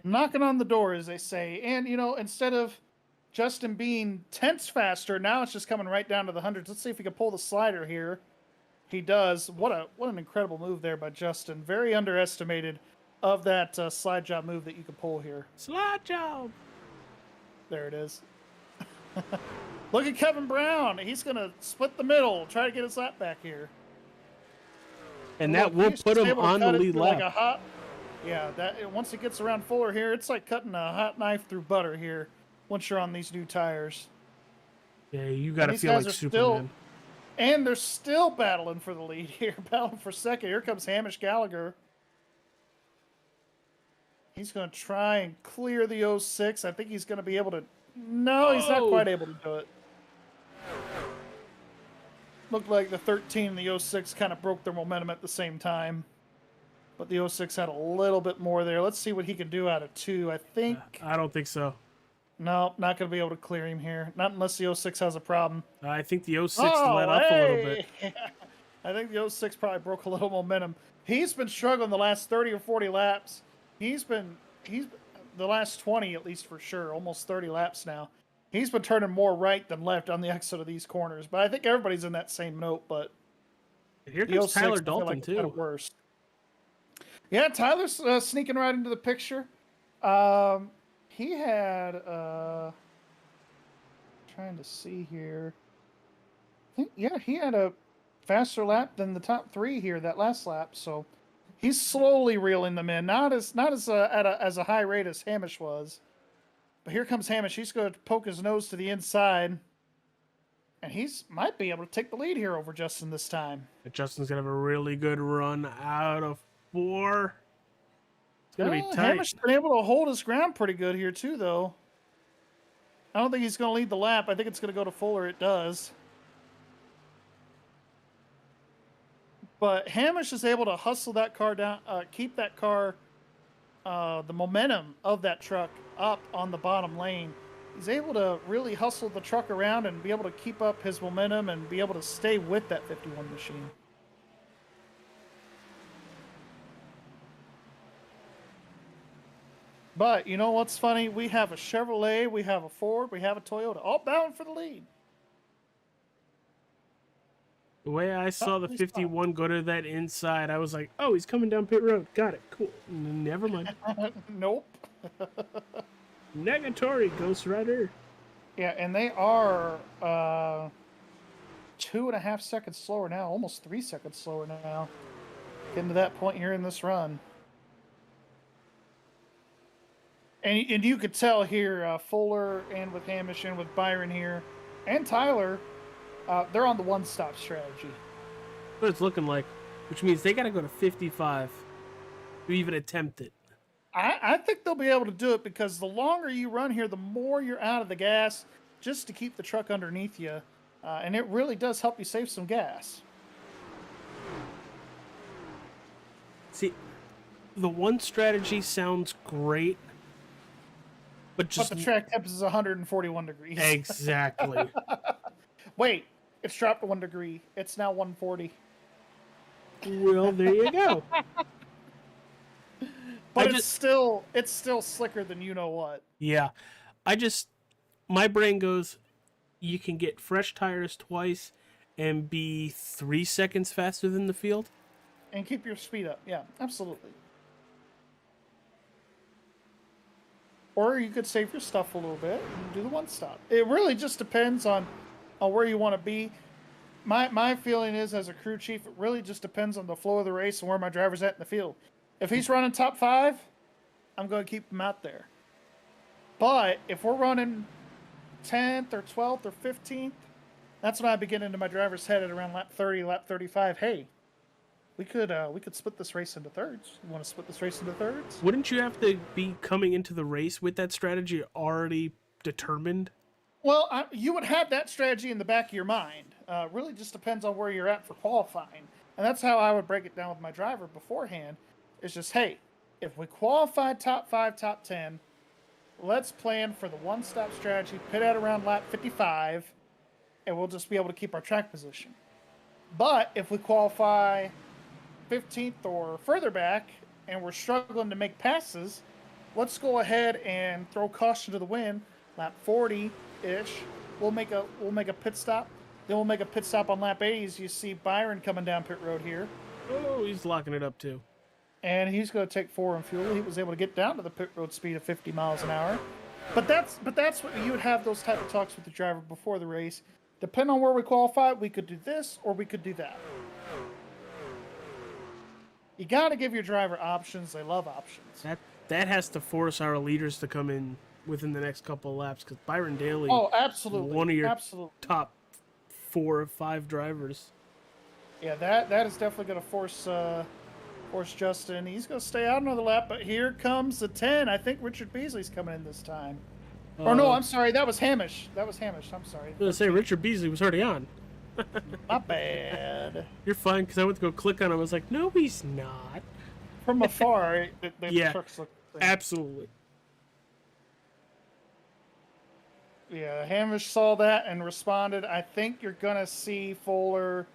Knocking on the door, as they say. And, you know, instead of Justin being tenths faster, now it's just coming right down to the hundreds. Let's see if he can pull the slider here. He does. What an incredible move there by Justin. Very underestimated of that slide job move that you can pull here. Slide job! There it is. Look at Kevin Brown. He's going to split the middle, try to get his lap back here. And that will put him on the lead lap. Like that once it gets around Fuller here, it's like cutting a hot knife through butter here once you're on these new tires. Yeah, you got to feel like Superman. And they're still battling for the lead here, battling for second. Here comes Hamish Gallagher. He's going to try and clear the 06. I think he's going to be able to... No, he's not quite able to do it. Looked like the 13 and the 06 kind of broke their momentum at the same time. But the 06 had a little bit more there. Let's see what he can do out of 2. I think... I don't think so. No, not going to be able to clear him here. Not unless the 06 has a problem. I think the 06 let up a little bit. I think the 06 probably broke a little momentum. He's been struggling the last 30 or 40 laps. He's the last 20 at least for sure, almost 30 laps now. He's been turning more right than left on the exit of these corners. But I think everybody's in that same note. But here comes Tyler Dalton too. Worse. Yeah, Tyler's sneaking right into the picture. He had, trying to see here. I think, he had a faster lap than the top 3 here that last lap. So he's slowly reeling them in, not as a high rate as Hamish was. But here comes Hamish. He's going to poke his nose to the inside, and might be able to take the lead here over Justin this time. Justin's gonna have a really good run out of 4. It's going to be tight. Hamish's been able to hold his ground pretty good here, too, though. I don't think he's going to lead the lap. I think it's going to go to Fuller. It does. But Hamish is able to hustle that car down, keep that car, the momentum of that truck up on the bottom lane. He's able to really hustle the truck around and be able to keep up his momentum and be able to stay with that 51 machine. But you know what's funny? We have a Chevrolet, we have a Ford, we have a Toyota, all battling for the lead. The way I saw the 51 go to that inside, I was like, oh, he's coming down pit road. Got it. Cool. Never mind. Nope. Negatory, Ghost Rider. Yeah, and they are 2.5 seconds slower now, almost 3 seconds slower now. Getting to that point here in this run. And you could tell here, Fuller and with Hamish and with Byron here, and Tyler, they're on the one-stop strategy. What it's looking like, which means they got to go to 55 to even attempt it. I think they'll be able to do it because the longer you run here, the more you're out of the gas just to keep the truck underneath you. And it really does help you save some gas. See, the one strategy sounds great. But the track temp is 141 degrees. Exactly. Wait, it's dropped 1 degree. It's now 140. Well, there you go. But it's still slicker than you know what. Yeah. My brain goes, you can get fresh tires twice and be 3 seconds faster than the field. And keep your speed up. Yeah, absolutely. Or you could save your stuff a little bit and do the one stop. It really just depends on where you want to be. my feeling is, as a crew chief, it really just depends on the flow of the race and where my driver's at in the field. If he's running top 5, I'm going to keep him out there. But if we're running 10th or 12th or 15th, that's when I begin into my driver's head at around lap 30, lap 35. Hey, we could split this race into thirds. You want to split this race into thirds? Wouldn't you have to be coming into the race with that strategy already determined? Well, you would have that strategy in the back of your mind. Really just depends on where you're at for qualifying. And that's how I would break it down with my driver beforehand. It's just, hey, if we qualify top 5, top 10, let's plan for the one-stop strategy, pit at around lap 55, and we'll just be able to keep our track position. But if we qualify 15th or further back and we're struggling to make passes, let's go ahead and throw caution to the wind. Lap 40-ish, we'll make a pit stop. Then we'll make a pit stop on lap 80 as you see Byron coming down pit road here. Oh, he's locking it up too. And he's going to take 4 in fuel. He was able to get down to the pit road speed of 50 miles an hour. But that's what you would have those type of talks with the driver before the race. Depending on where we qualify, we could do this or we could do that. You got to give your driver options. They love options. That has to force our leaders to come in within the next couple of laps, because Byron Daly, absolutely, one of your absolutely top 4 or 5 drivers. Yeah, that is definitely going to force Justin. He's going to stay out another lap, but here comes the 10. I think Richard Beasley's coming in this time. Or no, I'm sorry, that was Hamish. I'm sorry. I was going to say Richard Beasley was already on. My bad. You're fine, because I went to go click on him. I was like, no, he's not. From afar, the Yeah, trucks look the same. absolutely. Yeah, Hamish saw that and responded. I think you're going to see Fuller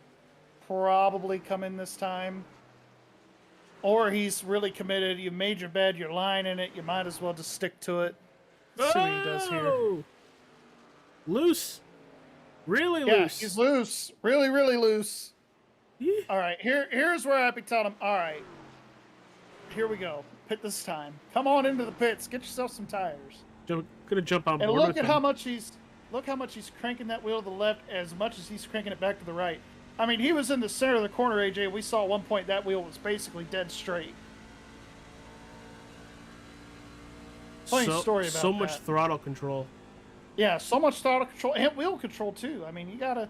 probably come in this time. Or he's really committed. You made your bed, you're lying in it. You might as well just stick to it. See what he does here. Loose. Really Yeah, loose. he's loose. Really, really loose. Yeah. All right, here's where I'd be telling him, all right, here we go. Pit this time. Come on into the pits. Get yourself some tires. Gonna jump on board. And look with at him. how much he's cranking that wheel to the left as much as he's cranking it back to the right. I mean, he was in the center of the corner, AJ. We saw at one point that wheel was basically dead straight. Funny story about so much that. throttle control. Yeah, so much throttle control and wheel control too. I mean, you gotta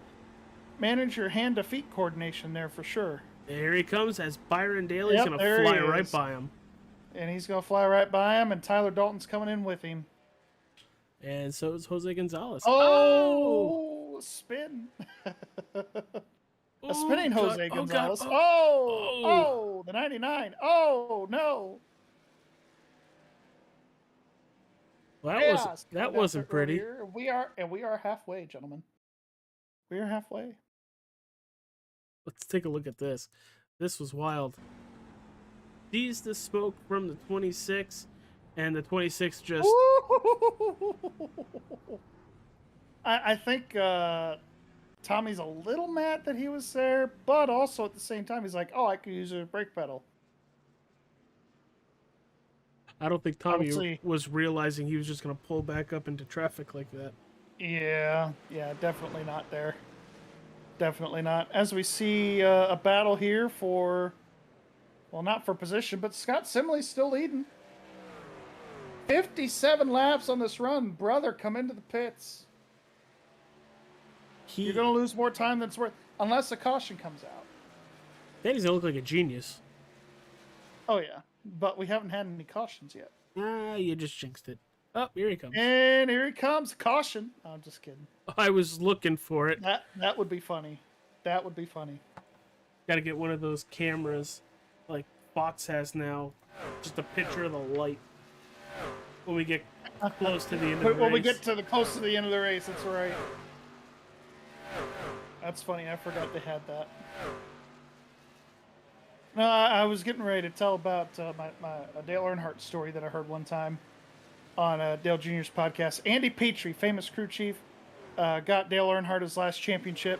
manage your hand to feet coordination there for sure. There he comes as Byron Daly's Yep, gonna there fly he right is. by him. And he's gonna fly right by him, and Tyler Dalton's coming in with him. And so is Jose Gonzalez. Oh, spin. A spinning God. Jose Oh, Gonzalez. God. Oh, the 99. Oh, no. Well, Yes, that wasn't pretty. earlier. We are halfway, gentlemen. We are halfway. Let's take a look at this. This was wild. Sees the smoke from the 26, and the 26 just... I think Tommy's a little mad that he was there, but also at the same time, he's like, oh, I could use a brake pedal. I don't think Tommy Obviously. was realizing he was just going to pull back up into traffic like that. Yeah, definitely not there. Definitely not. As we see a battle here for, well, not for position, but Scott Simley's still leading. 57 laps on this run. Brother, come into the pits. You're going to lose more time than it's worth, unless a caution comes out. Then he's going to look like a genius. Oh, yeah. But we haven't had any cautions yet. You just jinxed it. Oh, here he comes. And here he comes. Caution. Oh, I'm just kidding. I was looking for it. That would be funny. That would be funny. Got to get one of those cameras like Fox has now. Just a picture of the light. When we get close to the end of the race. When we get to the close to the end of the race, that's right. That's funny. I forgot they had that. No, I was getting ready to tell about my Dale Earnhardt story that I heard one time on Dale Jr.'s podcast. Andy Petrie, famous crew chief, got Dale Earnhardt his last championship.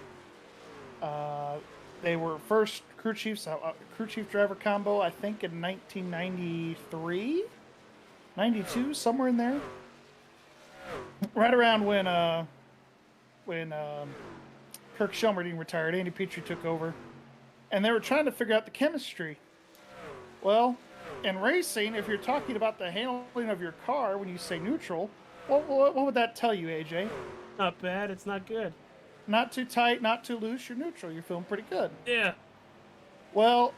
They were first crew chiefs, crew chief driver combo, I think in 1993, 92, somewhere in there. Right around when Kirk Shelmerdine retired. Andy Petrie took over. And they were trying to figure out the chemistry. Well, in racing, if you're talking about the handling of your car when you say neutral, what would that tell you, AJ? Not bad. It's not good. Not too tight, not too loose. You're neutral. You're feeling pretty good. Yeah. Well,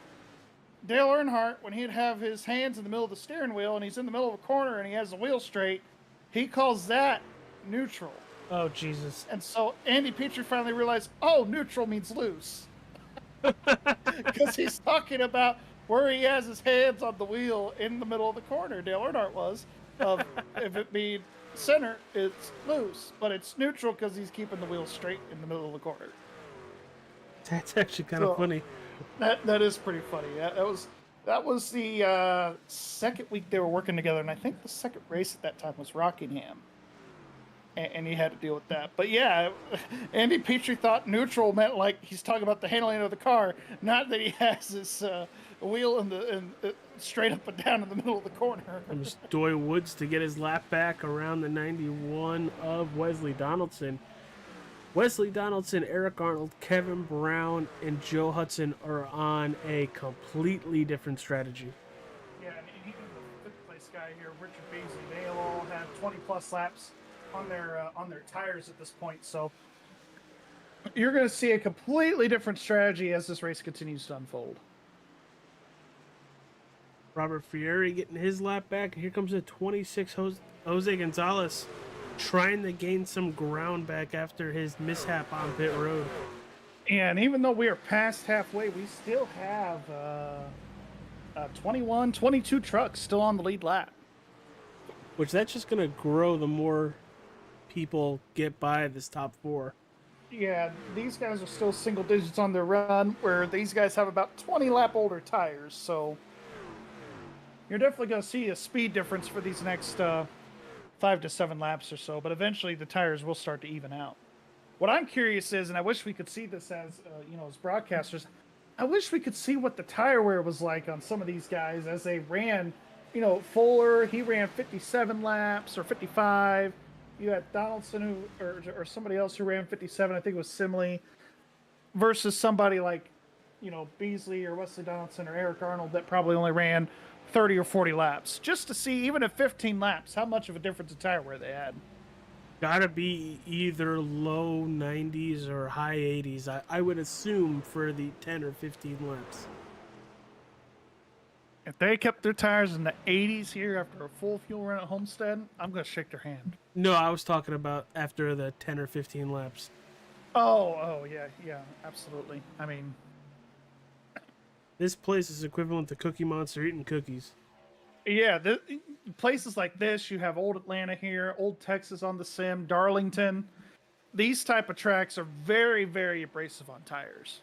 Dale Earnhardt, when he'd have his hands in the middle of the steering wheel and he's in the middle of a corner and he has the wheel straight, he calls that neutral. Oh, Jesus. And so Andy Petrie finally realized, oh, neutral means loose. Because he's talking about where he has his hands on the wheel in the middle of the corner. Dale Earnhardt was. If it be center, it's loose. But it's neutral because he's keeping the wheel straight in the middle of the corner. That's actually kind of funny. That is pretty funny. That was the second week they were working together, and I think the second race at that time was Rockingham, and he had to deal with that. But yeah, Andy Petrie thought neutral meant like he's talking about the handling of the car, not that he has his wheel in straight up and down in the middle of the corner. Comes Doy Woods to get his lap back around the 91 of Wesley Donaldson. Wesley Donaldson, Eric Arnold, Kevin Brown, and Joe Hudson are on a completely different strategy. Yeah, and even the fifth place guy here, Richard Beasley, they all have 20-plus laps on their tires at this point. So you're going to see a completely different strategy as this race continues to unfold. Robert Fieri getting his lap back. Here comes the 26 Jose Gonzalez, trying to gain some ground back after his mishap on pit road. And even though we are past halfway, we still have 22 trucks still on the lead lap. Which that's just going to grow the more people get by this top four. Yeah, these guys are still single digits on their run, where these guys have about 20 lap older tires. So you're definitely going to see a speed difference for these next 5 to 7 laps or so, but eventually the tires will start to even out. What I'm curious is, and I wish we could see this as broadcasters, I wish we could see what the tire wear was like on some of these guys as they ran. Fuller, he ran 57 laps or 55. You had Donaldson or somebody else who ran 57. I think it was Simley, versus somebody like Beasley or Wesley Donaldson or Eric Arnold that probably only ran 30 or 40 laps, just to see, even at 15 laps, how much of a difference in tire wear they had. Gotta be either low 90s or high 80s, I would assume, for the 10 or 15 laps. If they kept their tires in the 80s here after a full fuel run at Homestead, I'm going to shake their hand. No, I was talking about after the 10 or 15 laps. Oh, yeah, absolutely. I mean, this place is equivalent to Cookie Monster eating cookies. Yeah, places like this, you have Old Atlanta here, Old Texas on the Sim, Darlington. These type of tracks are very, very abrasive on tires.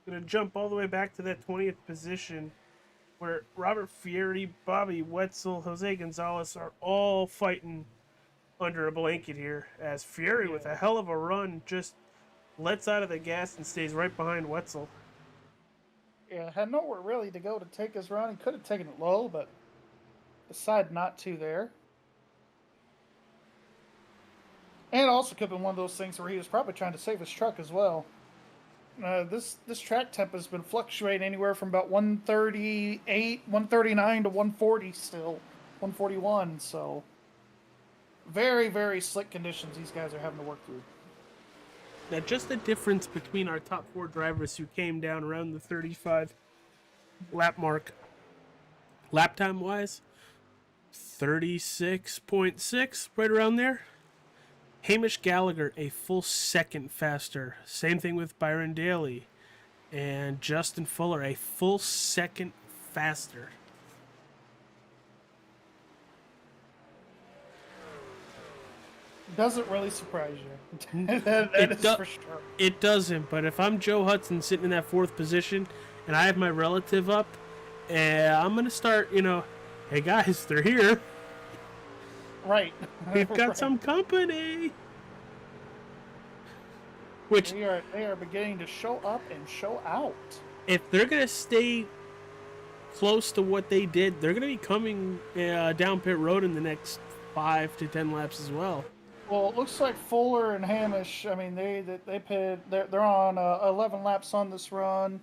Going to jump all the way back to that 20th position where Robert Fieri, Bobby Wetzel, Jose Gonzalez are all fighting under a blanket here, as Fieri, with a hell of a run, just lets out of the gas and stays right behind Wetzel. Yeah, had nowhere really to go to take his run. He could have taken it low, but decided not to there. And also could have been one of those things where he was probably trying to save his truck as well. This track temp has been fluctuating anywhere from about 138, 139 to 140 still, 141. So very, very slick conditions these guys are having to work through. Now, just the difference between our top four drivers who came down around the 35 lap mark. Lap time wise, 36.6, right around there. Hamish Gallagher, a full second faster. Same thing with Byron Daly. And Justin Fuller, a full second faster. Doesn't really surprise you. that is for sure. It doesn't, but if I'm Joe Hudson sitting in that fourth position and I have my relative up, I'm going to start, hey guys, they're here. Right. We've got some company. Which they are beginning to show up and show out. If they're going to stay close to what they did, they're going to be coming down pit road in the next 5 to 10 laps as well. Well, it looks like Fuller and Hamish. I mean, they paid. They're on 11 laps on this run,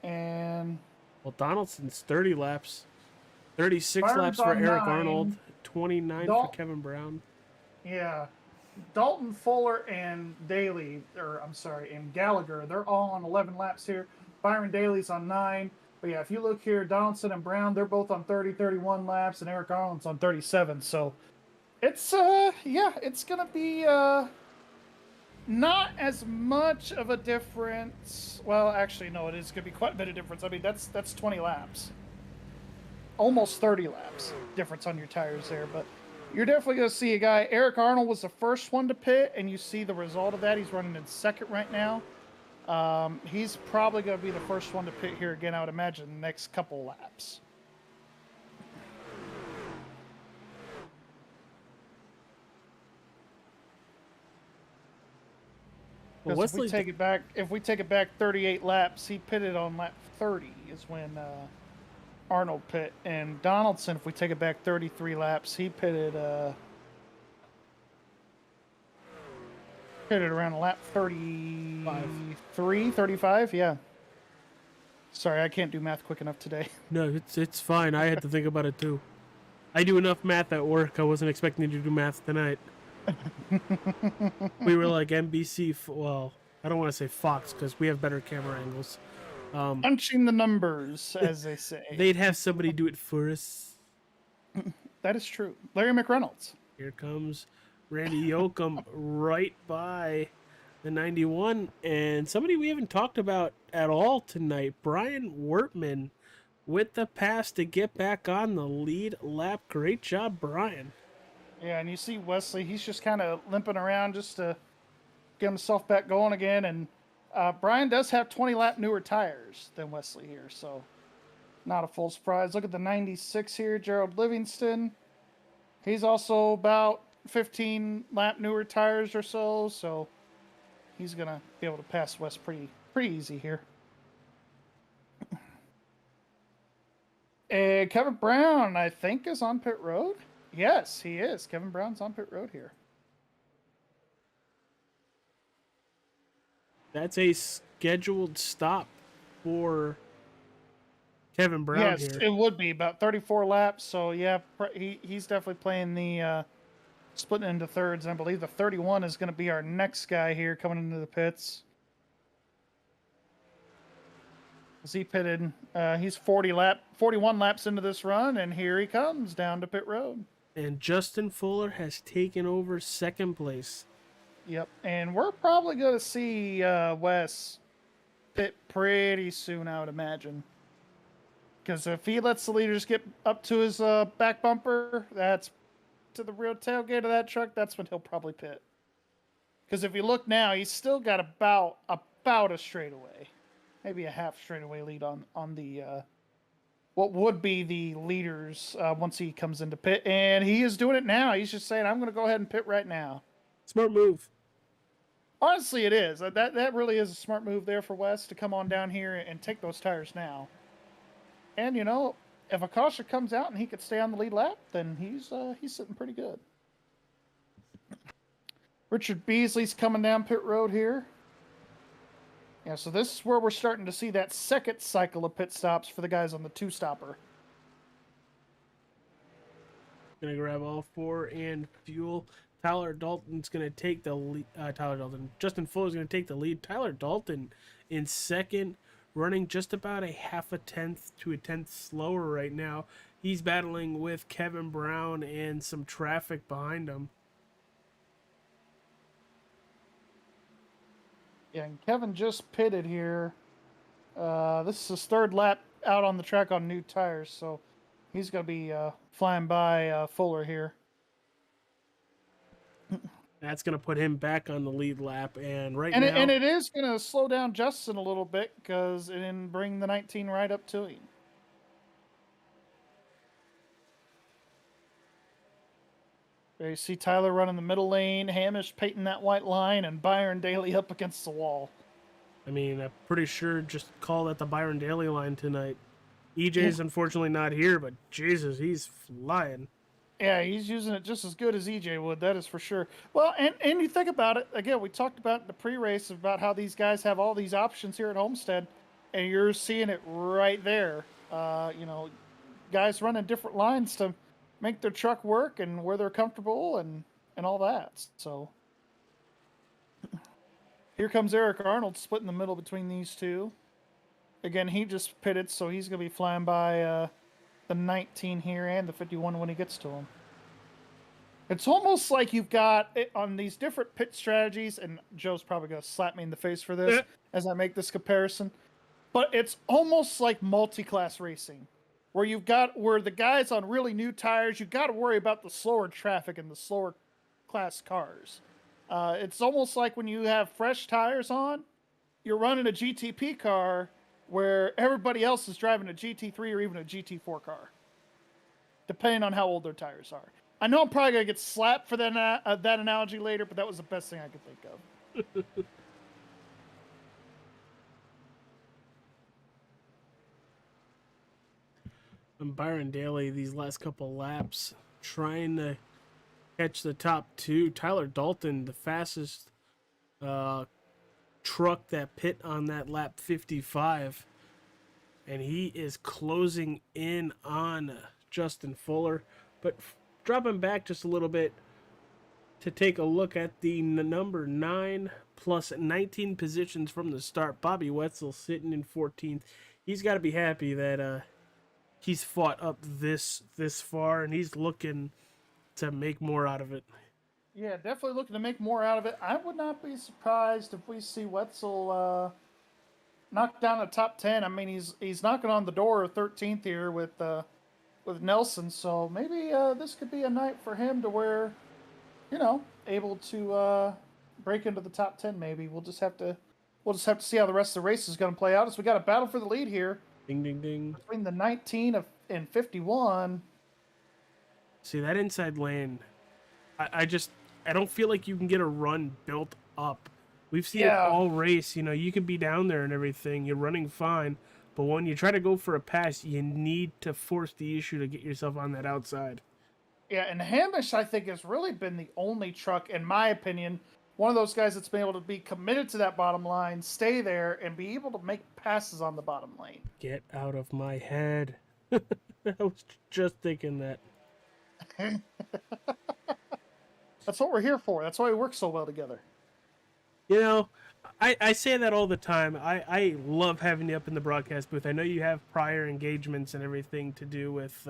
and Well, Donaldson's 30 laps, 36 Byron's laps for on Eric Arnold, 9. 29 for Dal- Kevin Brown. Yeah, Dalton, Fuller, and Daly, or I'm sorry, and Gallagher. They're all on 11 laps here. Byron Daly's on 9. But yeah, if you look here, Donaldson and Brown, they're both on 30, 31 laps, and Eric Arnold's on 37. So it's yeah, it's gonna be not as much of a difference. Well, actually, no, it is going to be quite a bit of difference. I mean, that's 20 laps, almost 30 laps difference on your tires there. But you're definitely going to see a guy. Eric Arnold was the first one to pit, and you see the result of that. He's running in second right now. He's probably going to be the first one to pit here again, I would imagine, the next couple laps. Well, Because if we take it back 38 laps, he pitted on lap 30 is when Arnold pit, and Donaldson, if we take it back 33 laps, he pitted around lap 33, 35, yeah. Sorry, I can't do math quick enough today. No, it's fine. I had to think about it too. I do enough math at work. I wasn't expecting to do math tonight. We were like NBC. Well, I don't want to say Fox because we have better camera angles. Punching the numbers, as they say. They'd have somebody do it for us. That is true. Larry McReynolds. Here comes Randy Yoakum right by the 91, and somebody we haven't talked about at all tonight, Brian Wertman, with the pass to get back on the lead lap. Great job, Brian. Yeah, and you see Wesley, he's just kind of limping around just to get himself back going again. And Brian does have 20-lap newer tires than Wesley here, so not a full surprise. Look at the 96 here, Gerald Livingston. He's also about 15-lap newer tires or so he's going to be able to pass Wes pretty easy here. And Kevin Brown, I think, is on pit road. Yes, he is. Kevin Brown's on pit road here. That's a scheduled stop for Kevin Brown yes, here. It would be about 34 laps. So, yeah, he's definitely playing the splitting into thirds. And I believe the 31 is going to be our next guy here coming into the pits. As he pitted, he's 41 laps into this run, and here he comes down to pit road. And Justin Fuller has taken over second place. Yep, and we're probably going to see Wes pit pretty soon, I would imagine. Because if he lets the leaders get up to his back bumper, that's to the rear tailgate of that truck, that's when he'll probably pit. Because if you look now, he's still got about a straightaway. Maybe a half straightaway lead on the what would be the leaders once he comes into pit. And he is doing it now. He's just saying, I'm going to go ahead and pit right now. Smart move. Honestly, it is. That really is a smart move there for Wes to come on down here and take those tires now. And, you know, if Akasha comes out and he could stay on the lead lap, then he's sitting pretty good. Richard Beasley's coming down pit road here. Yeah, so this is where we're starting to see that second cycle of pit stops for the guys on the two-stopper. Gonna grab all four and fuel. Tyler Dalton's gonna take the lead. Justin Fuller's gonna take the lead. Tyler Dalton in second, running just about a half a tenth to a tenth slower right now. He's battling with Kevin Brown and some traffic behind him. Yeah, and Kevin just pitted here. This is his third lap out on the track on new tires, so he's going to be flying by Fuller here. That's going to put him back on the lead lap, and now... And it is going to slow down Justin a little bit, because it didn't bring the 19 right up to him. There you see Tyler running the middle lane, Hamish painting that white line, and Byron Daly up against the wall. I mean, I'm pretty sure just call that the Byron Daly line tonight. EJ's unfortunately not here, but Jesus, he's flying. Yeah, he's using it just as good as EJ would. That is for sure. Well, and you think about it again. We talked about in the pre-race about how these guys have all these options here at Homestead, and you're seeing it right there. You know, guys running different lines to make their truck work and where they're comfortable and all that. So here comes Eric Arnold split in the middle between these two. Again, he just pitted, so he's going to be flying by the 19 here and the 51 when he gets to him. It's almost like you've got it on these different pit strategies, and Joe's probably going to slap me in the face for this as I make this comparison, but it's almost like multi-class racing, where the guys on really new tires, you've got to worry about the slower traffic and the slower class cars. It's almost like when you have fresh tires on, you're running a GTP car where everybody else is driving a GT3 or even a GT4 car, depending on how old their tires are. I know I'm probably going to get slapped for that analogy later, but that was the best thing I could think of. And Byron Daly, these last couple laps, trying to catch the top two. Tyler Dalton, the fastest truck that pit on that lap 55. And he is closing in on Justin Fuller. But dropping back just a little bit to take a look at the number 9 plus 19 positions from the start. Bobby Wetzel sitting in 14th. He's got to be happy that he's fought up this far, and he's looking to make more out of it. Yeah, definitely looking to make more out of it. I would not be surprised if we see Wetzel knock down a top 10. I mean, he's knocking on the door of 13th here with Nelson, so maybe this could be a night for him to where, you know, able to break into the top 10. Maybe we'll just have to see how the rest of the race is going to play out. As we got a battle for the lead here. Ding ding ding. Between the 19 and 51. See that inside lane. I don't feel like you can get a run built up. We've seen it all race. You know, you can be down there and everything. You're running fine. But when you try to go for a pass, you need to force the issue to get yourself on that outside. Yeah, and Hamish, I think, has really been the only truck, in my opinion, one of those guys that's been able to be committed to that bottom line, stay there, and be able to make passes on the bottom lane. Get out of my head. I was just thinking that. That's what we're here for. That's why we work so well together. You know, I say that all the time. I love having you up in the broadcast booth. I know you have prior engagements and everything to do with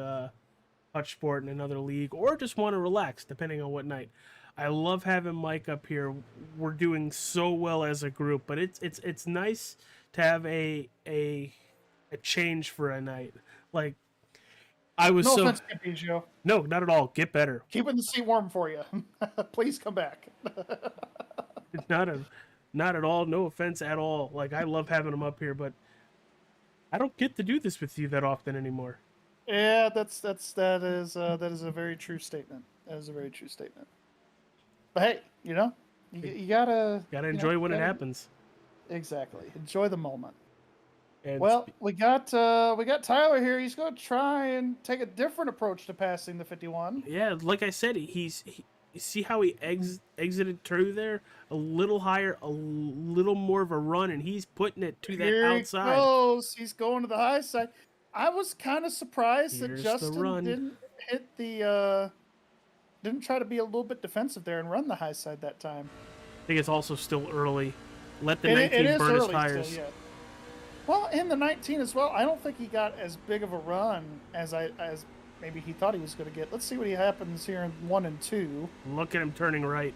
Hutch Sport and another league, or just want to relax, depending on what night. I love having Mike up here. We're doing so well as a group, but it's nice to have a change for a night. Like, I was no offense, Joe. No, not at all. Get better. Keeping the seat warm for you. Please come back. Not at all. No offense at all. Like, I love having him up here, but I don't get to do this with you that often anymore. Yeah, that is a very true statement. That is a very true statement. But hey, you know, you gotta enjoy when it happens. Exactly. Enjoy the moment. And well, we got Tyler here. He's going to try and take a different approach to passing the 51. Yeah, like I said, see how he exited through there a little higher, a little more of a run, and he's putting it to that outside. He goes. He's going to the high side. I was kind of surprised that Justin didn't hit the didn't try to be a little bit defensive there and run the high side that time. I think it's also still early. Let the 19 burn his tires. Still, yeah. Well, in the 19 as well, I don't think he got as big of a run as maybe he thought he was going to get. Let's see what happens here in 1 and 2. Look at him turning right.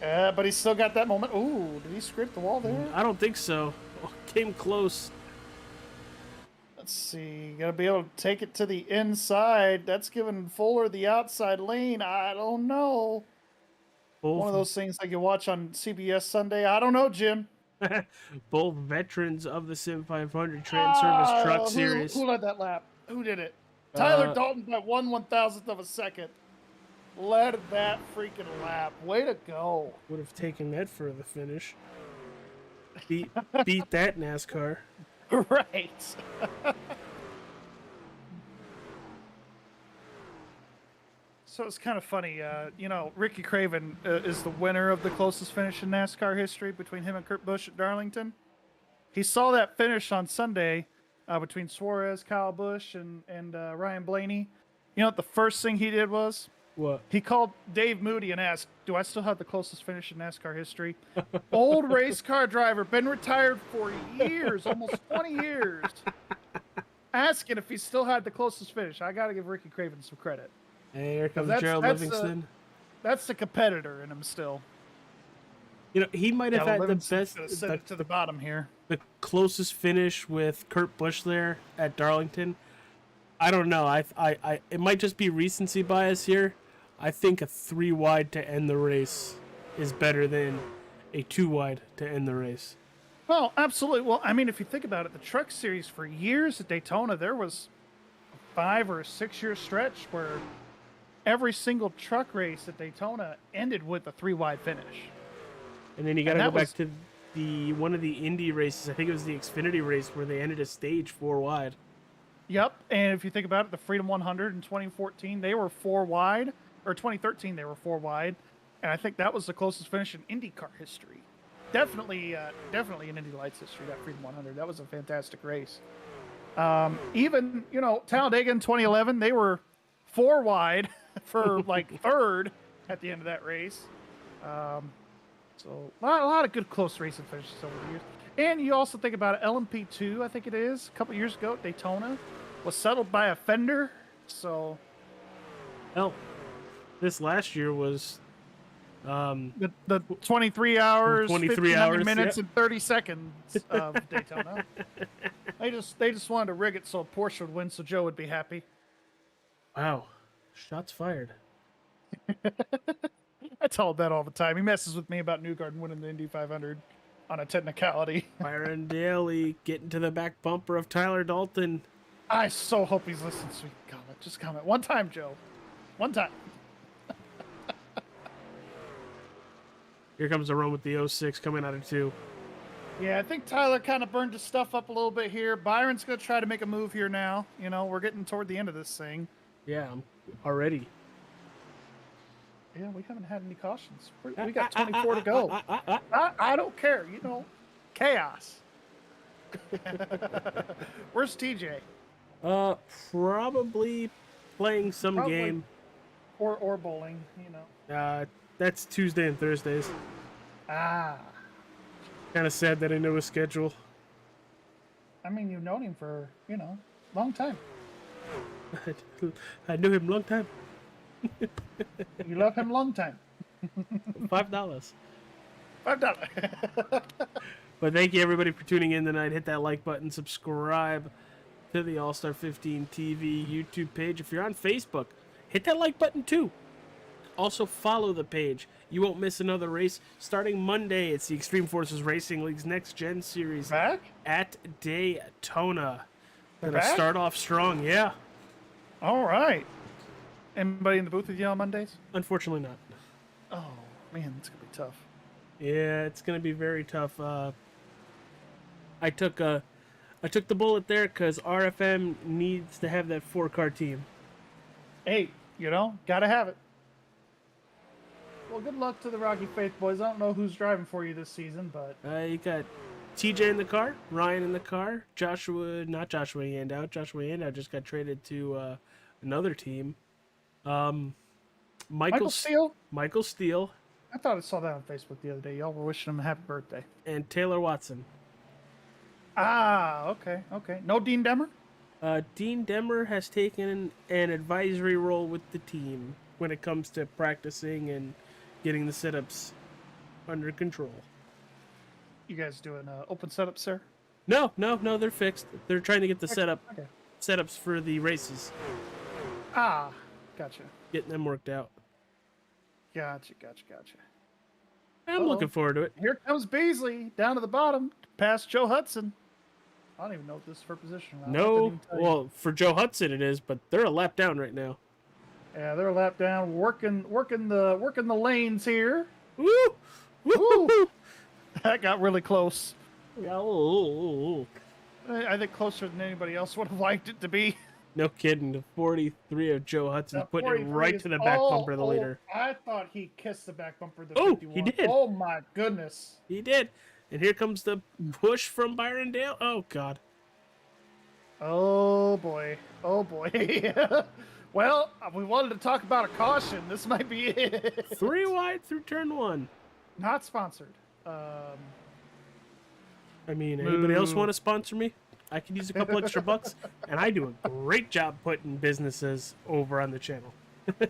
But he's still got that moment. Ooh, did he scrape the wall there? I don't think so. Oh, came close. Let's see. Got to be able to take it to the inside. That's giving Fuller the outside lane. I don't know. One of those things like you watch on CBS Sunday. I don't know, Jim. Both veterans of the Sim500 TranService Truck Series. Who led that lap? Who did it? Tyler Dalton by 1/1000th of a second. Led that freaking lap. Way to go. Would have taken that for the finish. Beat that NASCAR. Right. So it's kind of funny. Ricky Craven is the winner of the closest finish in NASCAR history between him and Kurt Busch at Darlington. He saw that finish on Sunday between Suarez, Kyle Busch, and Ryan Blaney. You know what the first thing he did was? What? He called Dave Moody and asked, "Do I still have the closest finish in NASCAR history?" Old race car driver, been retired for years, almost 20 years. Asking if he still had the closest finish. I got to give Ricky Craven some credit. Hey, here comes That's- Gerald that's, Livingston. That's the competitor in him still. You know, he might have had the Livingston's best, gonna send it to the bottom here. the closest finish with Kurt Busch there at Darlington. I don't know. It might just be recency bias here. I think a 3 wide to end the race is better than a 2 wide to end the race. Well, absolutely. Well, I mean, if you think about it, the Truck Series for years at Daytona, there was a 5 or 6 year stretch where every single truck race at Daytona ended with a 3 wide finish. And then you got to go that back was- to one of the Indy races. I think it was the Xfinity race where they ended a stage 4 wide. Yep. And if you think about it, the Freedom 100 in 2014, they were 4 wide, or 2013, they were 4 wide. And I think that was the closest finish in IndyCar history. Definitely in Indy Lights history, that Freedom 100. That was a fantastic race. Even, Talladega in 2011, they were 4 wide for like 3rd at the end of that race. So a lot of good close racing finishes over the years. And you also think about it, LMP2, I think it is, a couple years ago at Daytona, was settled by a fender. So Hell, this last year was the 23 hours, 23 hours, minutes, yep. and 30 seconds of Daytona. They just wanted to rig it so Porsche would win, so Joe would be happy. wow. Shots fired. I tell him that all the time. He messes with me about Newgarden winning the Indy 500 on a technicality. Byron Daly getting to the back bumper of Tyler Dalton. I so hope he's listening. Sweet comment. Just comment one time, Joe. One time. Here comes the run with the 06 coming out of 2. Yeah, I think Tyler kind of burned his stuff up a little bit here. Byron's going to try to make a move here now. We're getting toward the end of this thing. Yeah, I'm already. Yeah, we haven't had any cautions. We got 24 to go. I don't care. Chaos. Where's TJ? Probably playing some Probably. game. Or bowling, That's Tuesday and Thursdays. Ah. Kind of sad that I know his schedule. I mean, you've known him for, long time. I knew him a long time. You love him long time. $5. $5. But thank you everybody for tuning in tonight. Hit that like button, subscribe to the All-Star 15 TV YouTube page. If you're on Facebook, hit that like button too. Also follow the page. You won't miss another race. Starting Monday, it's the Extreme Forces Racing League's Next Gen Series Back? at Daytona. They're Gonna back? start off strong, yeah. All right. Anybody in the booth with you on Mondays? Unfortunately not. Oh, man, it's going to be tough. Yeah, it's gonna be very tough. I took the bullet there because RFM needs to have that 4-car team. Hey, got to have it. Well, good luck to the Rocky Faith boys. I don't know who's driving for you this season, but You got TJ in the car, Ryan in the car, not Joshua Yandow. Joshua Yandow just got traded to another team. Michael Steele? Michael Steele, I thought I saw that on Facebook the other day. Y'all were wishing him a happy birthday. and Taylor Watson. Ah, okay. No Dean Demmer? Dean Demmer has taken an advisory role with the team when it comes to practicing and getting the setups under control. You guys doing open setups, sir? No, they're fixed. They're trying to get the Okay. setups for the races, Ah, gotcha. getting them worked out. Gotcha. I'm looking forward to it. Here comes Beasley down to the bottom, past Joe Hudson. I don't even know if this is for position. I couldn't No, even tell you. well, for Joe Hudson it is, but they're a lap down right now. Yeah, they're a lap down, working the lanes here. Woo! Woo! That got really close. Yeah, ooh. I think closer than anybody else would have liked it to be. No kidding. The 43 of Joe Hudson The putting it 43 right is to the back bumper of the all- leader. I thought he kissed the back bumper of the Oh, 51. he did. Oh my goodness. He did. And here comes the push from Byron Dale. Oh, God. Oh boy. Oh boy. Well, we wanted to talk about a caution. This might be it. 3 wide through turn 1. Not sponsored. I mean, anybody else Moo. want to sponsor me? I could use a couple extra bucks. And I do a great job putting businesses over on the channel.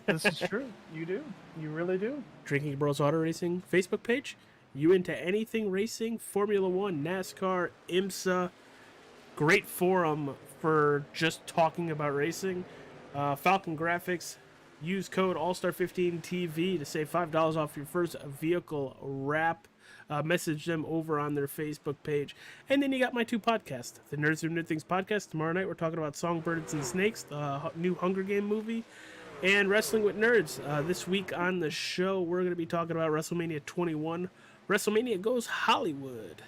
This is true. You do. You really do. Drinking Bros Auto Racing Facebook page. You into anything racing? Formula One, NASCAR, IMSA. Great forum for just talking about racing. Falcon Grafix. Use code AllStar15TV to save $5 off your first vehicle wrap. Message them over on their Facebook page. And then you got my 2 podcasts. The Nerds Who Nerd Things podcast. Tomorrow night we're talking about Songbirds and Snakes, the new Hunger Game movie. And Wrestling with Nerds. This week on the show, we're going to be talking about WrestleMania 21. WrestleMania Goes Hollywood.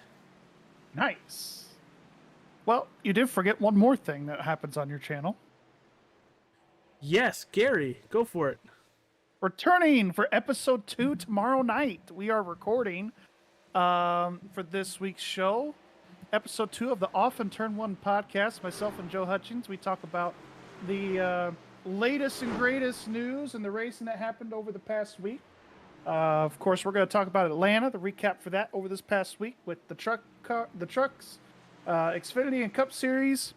Nice. Well, you did forget one more thing that happens on your channel. Yes, Gary, go for it. Returning for episode 2 tomorrow night. We are recording for this week's show. Episode 2 of the Off and Turn 1 podcast. Myself and Joe Hutchins. We talk about the latest and greatest news and the racing that happened over the past week. Of course, we're going to talk about Atlanta, the recap for that over this past week with the trucks, Xfinity and Cup Series,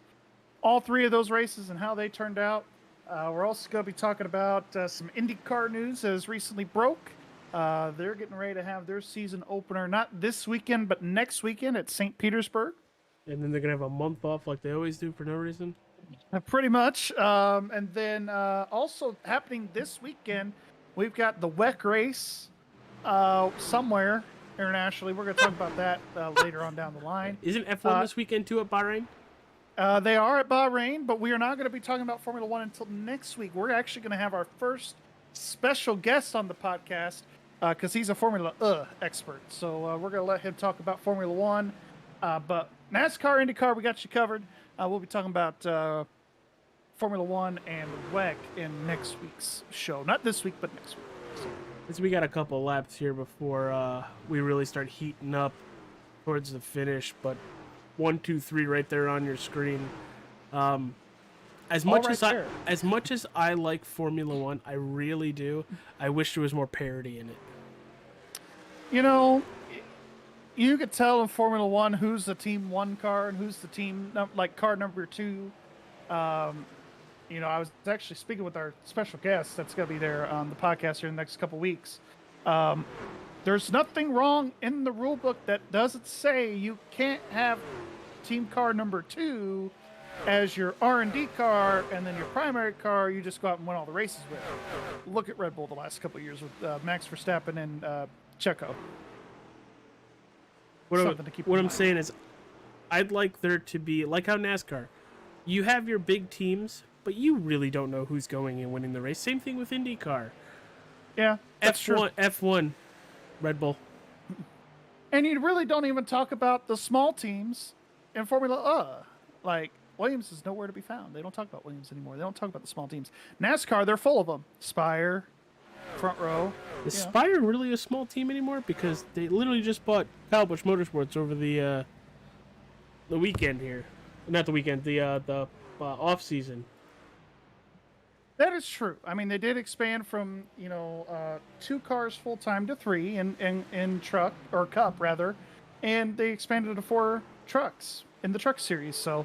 all 3 of those races and how they turned out. We're also going to be talking about some IndyCar news that has recently broke. They're getting ready to have their season opener, not this weekend, but next weekend at St. Petersburg. And then they're going to have a month off like they always do for no reason. Pretty much. And then also happening this weekend, we've got the WEC race somewhere internationally. We're going to talk about that later on down the line. Isn't F1 this weekend too at Bahrain? They are at Bahrain, but we are not going to be talking about Formula One until next week. We're actually going to have our first special guest on the podcast because he's a Formula expert. So we're going to let him talk about Formula One. But NASCAR, IndyCar, we got you covered. We'll be talking about Formula One and WEC in next week's show. Not this week, but next week. So. As we got a couple laps here before we really start heating up towards the finish, but 1, 2, 3 right there on your screen. As much as I like Formula One, I really do. I wish there was more parity in it. You know, you could tell in Formula One who's the Team 1 car and who's the team like car number 2. You know, I was actually speaking with our special guest that's going to be there on the podcast here in the next couple weeks. There's nothing wrong in the rule book that doesn't say you can't have team car number 2 as your R&D car, and then your primary car you just go out and win all the races with. Look at Red Bull the last couple of years with Max Verstappen and Checo. What I'm saying is, I'd like there to be, like how NASCAR, you have your big teams, but you really don't know who's going and winning the race. Same thing with IndyCar. Yeah, that's true. F1, Red Bull. And you really don't even talk about the small teams in Formula like Williams is nowhere to be found. They don't talk about Williams anymore. They don't talk about the small teams. NASCAR, they're full of them. Spire, Front Row. Is Spire really a small team anymore? Because they literally just bought Kyle Busch Motorsports over the weekend here. Not the weekend, the off season. That is true. I mean, they did expand from 2 cars full time to 3 in truck or Cup rather, and they expanded to 4 trucks in the Truck Series. So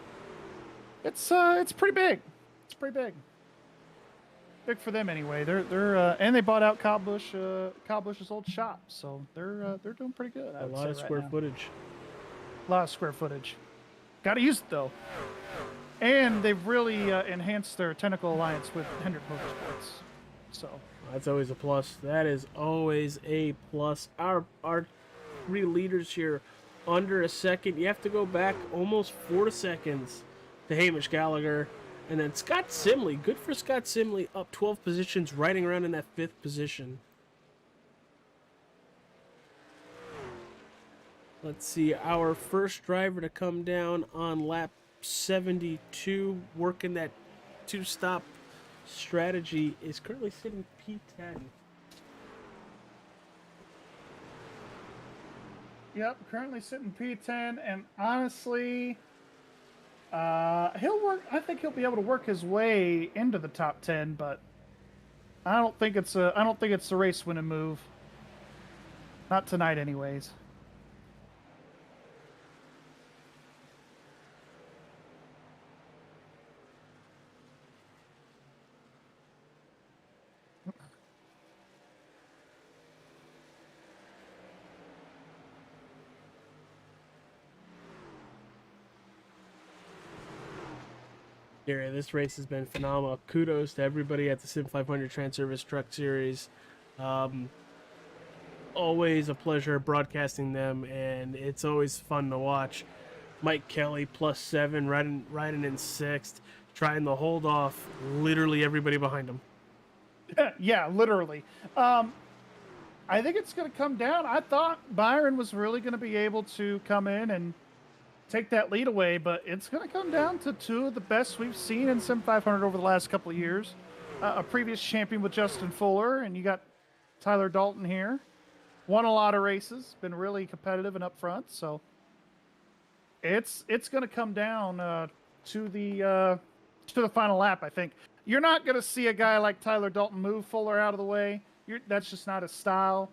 it's pretty big. It's pretty big. Big for them anyway. They're and they bought out Kyle Busch's old shop, so they're doing pretty good. A lot of square footage. A lot of square footage. Got to use it though. And they've really enhanced their technical alliance with Hendrick Motorsports. So that's always a plus. That is always a plus. Our 3 leaders here under a second. You have to go back almost 4 seconds to Hamish Gallagher. And then Scott Simley. Good for Scott Simley. Up 12 positions, riding around in that 5th position. Let's see. Our first driver to come down on lap 72, working that two-stop strategy is currently sitting P10. Yep, currently sitting P10, and honestly, he'll work. I think he'll be able to work his way into the top 10, but I don't think it's a race win and move. Not tonight, anyways. Gary, this race has been phenomenal. Kudos to everybody at the Sim500 TranService Truck Series. Always a pleasure broadcasting them, and it's always fun to watch. Mike Kelly +7, riding in 6th, trying to hold off literally everybody behind him. Yeah, literally. I think it's going to come down. I thought Byron was really going to be able to come in and take that lead away, but it's going to come down to two of the best we've seen in Sim500 over the last couple of years. A previous champion with Justin Fuller, and you got Tyler Dalton here. Won a lot of races, been really competitive and up front, so it's going to come down to the final lap, I think. You're not going to see a guy like Tyler Dalton move Fuller out of the way. That's just not his style.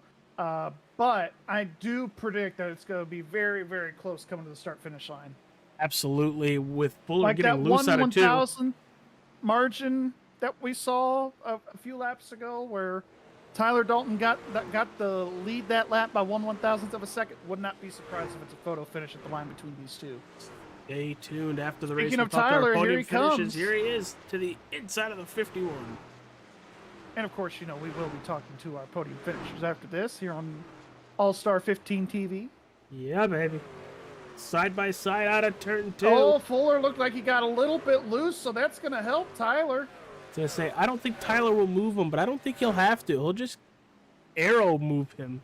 But I do predict that it's going to be very, very close coming to the start-finish line. Absolutely, with Fuller Like getting that loose out of 1/1000 margin that we saw a few laps ago, where Tyler Dalton got the lead that lap by 1/1000th of a second. Would not be surprised if it's a photo finish at the line between these two. Stay tuned after the race. Speaking of We'll talk to our Tyler, podium here he finishes. comes. Here he is to the inside of the 51. And of course, we will be talking to our podium finishers after this here on All-Star 15 TV. Yeah, baby. Side by side out of turn 2. Oh, Fuller looked like he got a little bit loose, so that's going to help Tyler. I was gonna say, I don't think Tyler will move him, but I don't think he'll have to. He'll just arrow move him.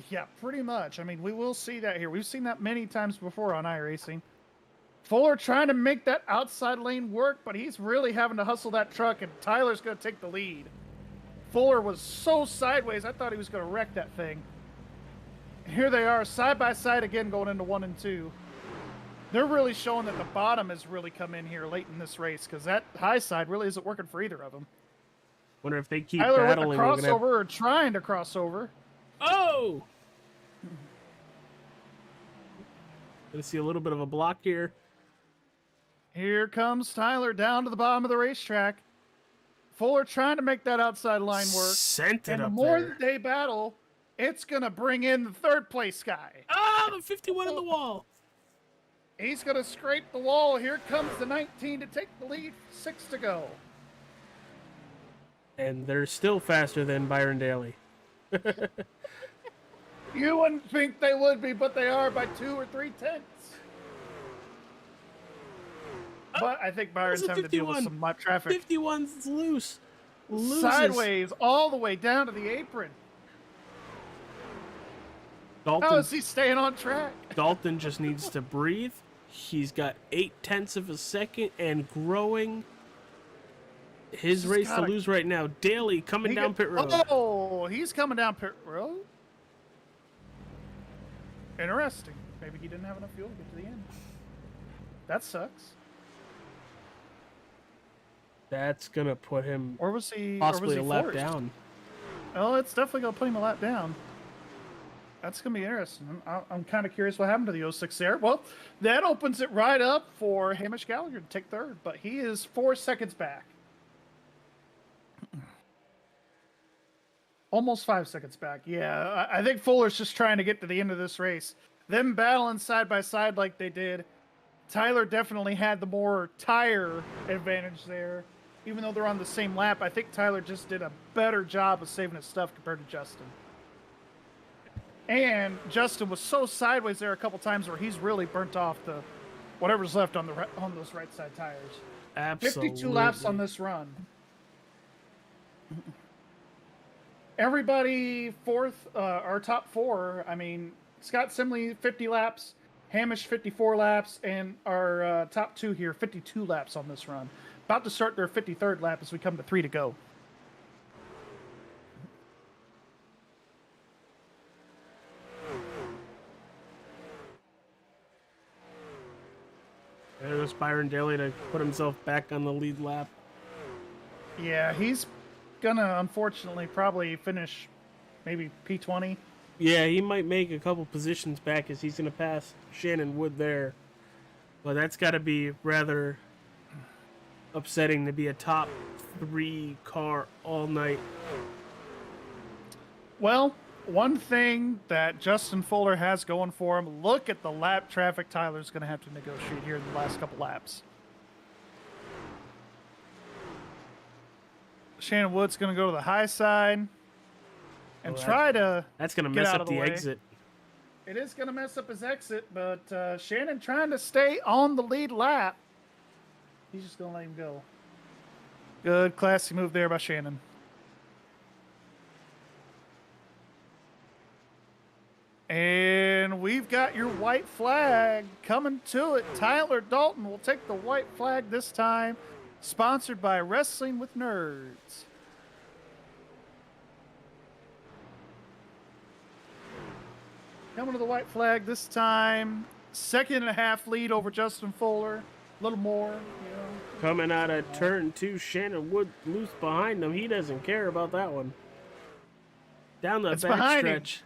Yeah, pretty much. I mean, we will see that here. We've seen that many times before on iRacing. Fuller trying to make that outside lane work, but he's really having to hustle that truck, and Tyler's going to take the lead. Fuller was so sideways, I thought he was going to wreck that thing. Here they are, side by side again, going into 1 and 2. They're really showing that the bottom has really come in here late in this race, because that high side really isn't working for either of them. Wonder if they keep Tyler with battling. a crossover or trying to cross over. Oh! Gonna see a little bit of a block here. Here comes Tyler down to the bottom of the racetrack. Fuller trying to make that outside line work. Sent it And the up more there. that they battle, it's going to bring in the third place guy. Ah, the 51 on the wall. He's going to scrape the wall. Here comes the 19 to take the lead. 6 to go. And they're still faster than Byron Daly. You wouldn't think they would be, but they are by 2 or 3 tenths. But I think Byron's having to deal with some traffic. 51's loose. Loses. Sideways all the way down to the apron. Dalton, How is he staying on track? Dalton just needs to breathe. He's got 0.8 of a second and growing. His race to lose right now. Daly coming down pit road. Oh, he's coming down pit road. Interesting. Maybe he didn't have enough fuel to get to the end. That sucks. That's gonna put him Or was he possibly a lap forced? down. Oh, it's definitely gonna put him a lap down. That's gonna be interesting. I'm kind of curious what happened to the 06 there. Well, that opens it right up for Hamish Gallagher to take third, but he is 4 seconds back. Almost 5 seconds back. Yeah, I think Fuller's just trying to get to the end of this race. Them battling side by side like they did. Tyler definitely had the more tire advantage there. Even though they're on the same lap, I think Tyler just did a better job of saving his stuff compared to Justin. And Justin was so sideways there a couple times where he's really burnt off the whatever's left on those right side tires. Absolutely. 52 laps on this run. Everybody fourth, our top 4. I mean, Scott Simley 50 laps, Hamish 54 laps, and our top 2 here 52 laps on this run. about to start their 53rd lap as we come to 3 to go. There's Byron Daly to put himself back on the lead lap. Yeah, he's gonna unfortunately probably finish maybe P20. Yeah, he might make a couple positions back as he's going to pass Shannon Wood there. But that's got to be rather upsetting to be a top 3 car all night. Well, one thing that Justin Fuller has going for him, look at the lap traffic Tyler's going to have to negotiate here in the last couple laps. Shannon Wood's going to go to the high side and try to That's going to mess up the exit. It is going to mess up his exit, but Shannon trying to stay on the lead lap. He's just going to let him go. Good, classy move there by Shannon. And we've got your white flag coming to it. Tyler Dalton will take the white flag this time. Sponsored by Wrestling with Nerds. Coming to the white flag this time. 2.5 lead over Justin Fuller. A little more, you know. Coming out of turn 2, Shannon Wood loose behind him. He doesn't care about that one. Down the back stretch.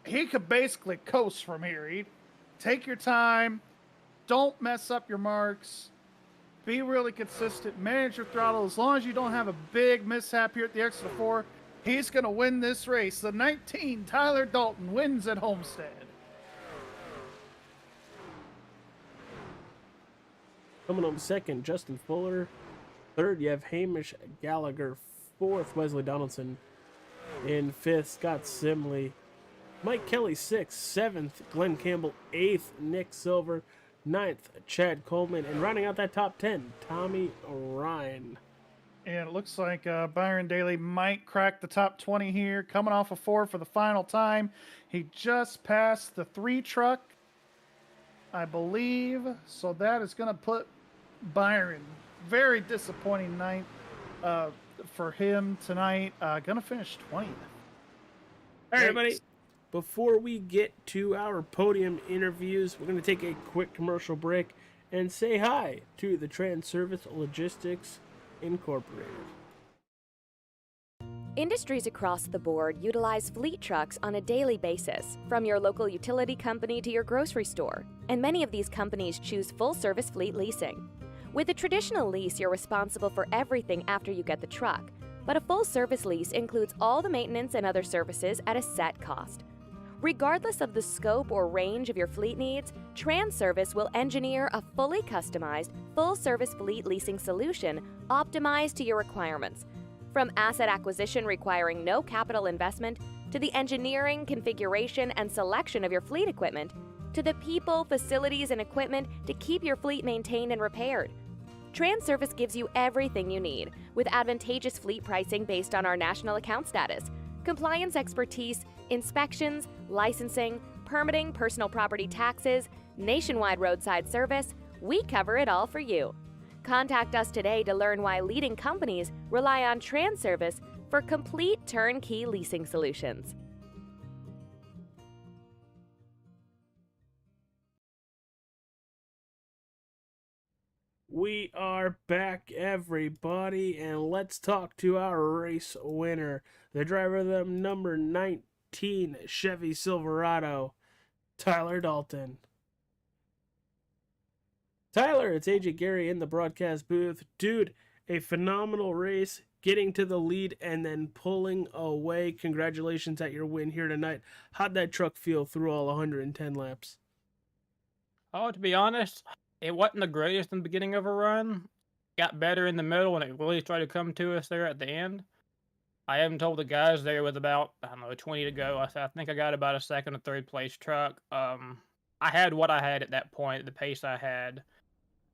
He could basically coast from here. Take your time. Don't mess up your marks. Be really consistent. Manage your throttle. As long as you don't have a big mishap here at the exit of 4, he's going to win this race. The 19, Tyler Dalton, wins at Homestead. Coming up second, Justin Fuller. Third, you have Hamish Gallagher. Fourth, Wesley Donaldson. In fifth, Scott Simley. Mike Kelly, 6th. 7th, Glenn Campbell. 8th, Nick Silver. 9th, Chad Coleman. And rounding out that top 10, Tommy Ryan. And it looks like Byron Daly might crack the top 20 here. Coming off of 4 for the final time. He just passed the 3 truck, I believe. So that is going to put Byron, very disappointing night for him tonight. Going to finish 20th. All right, everybody. Before we get to our podium interviews, we're going to take a quick commercial break and say hi to the TranService Logistics Incorporated. Industries across the board utilize fleet trucks on a daily basis, from your local utility company to your grocery store. And many of these companies choose full-service fleet leasing. With a traditional lease, you're responsible for everything after you get the truck. But a full-service lease includes all the maintenance and other services at a set cost. Regardless of the scope or range of your fleet needs, TranService will engineer a fully customized, full-service fleet leasing solution optimized to your requirements. From asset acquisition requiring no capital investment, to the engineering, configuration, and selection of your fleet equipment, to the people, facilities, and equipment to keep your fleet maintained and repaired. TranService gives you everything you need, with advantageous fleet pricing based on our national account status, compliance expertise, inspections, licensing, permitting, personal property taxes, nationwide roadside service. We cover it all for you. Contact us today to learn why leading companies rely on TranService for complete turnkey leasing solutions. We are back, everybody, and let's talk to our race winner, the driver of the number 19 Chevy Silverado, Tyler Dalton. Tyler, it's AJ Gary in the broadcast booth. Dude, a phenomenal race, getting to the lead and then pulling away. Congratulations at your win here tonight. How'd that truck feel through all 110 laps? Oh, to be honest, it wasn't the greatest in the beginning of a run. Got better in the middle, and it really started to come to us there at the end. I haven't told the guys there with about, 20 to go. I think I got about a second or third place truck. I had what I had at that point, the pace I had.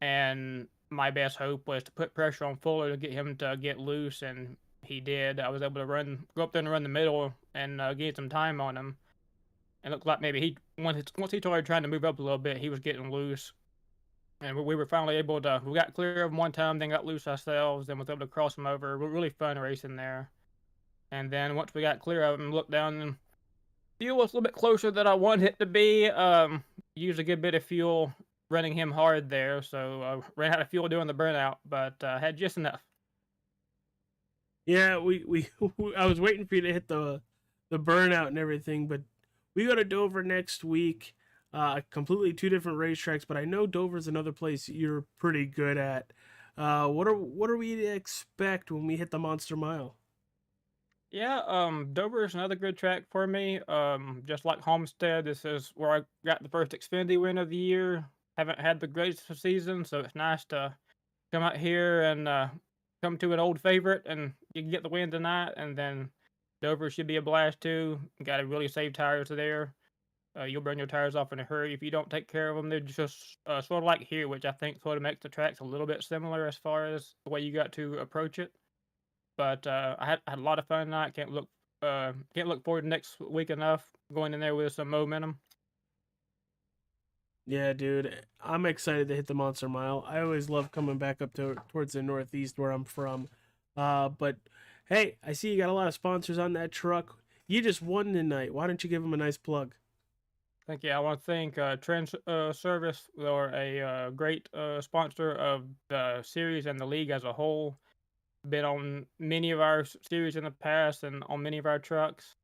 And my best hope was to put pressure on Fuller to get him to get loose, and he did. I was able to go up there and run the middle and gain some time on him. And it looked like maybe once he started trying to move up a little bit, he was getting loose. and we were finally able to. We got clear of them one time, then got loose ourselves, then was able to cross them over. Really fun racing there. And then once we got clear of them, looked down and fuel was a little bit closer than I wanted it to be. Used a good bit of fuel running him hard there, so ran out of fuel doing the burnout, but had just enough. Yeah, we I was waiting for you to hit the burnout and everything, but we go to Dover next week. Completely two different racetracks, but I know Dover's another place you're pretty good at. What are we to expect when we hit the Monster Mile? Yeah, Dover is another good track for me. Just like Homestead, this is where I got the first Xfinity win of the year. Haven't had the greatest of season, so it's nice to come out here and come to an old favorite, and you can get the win tonight. And then Dover should be a blast too. Got to really save tires there. You'll burn your tires off in a hurry if you don't take care of them. They're just sort of like here, which I think sort of makes the tracks a little bit similar as far as the way you got to approach it. But I had a lot of fun tonight. Can't look forward to next week enough. Going in there with some momentum. Yeah, dude, I'm excited to hit the Monster Mile. I always love coming back up towards the Northeast where I'm from. But hey, I see you got a lot of sponsors on that truck. You just won tonight. Why don't you give them a nice plug? Thank you. I want to thank TranService. They're a great sponsor of the series and the league as a whole. Been on many of our series in the past and on many of our trucks.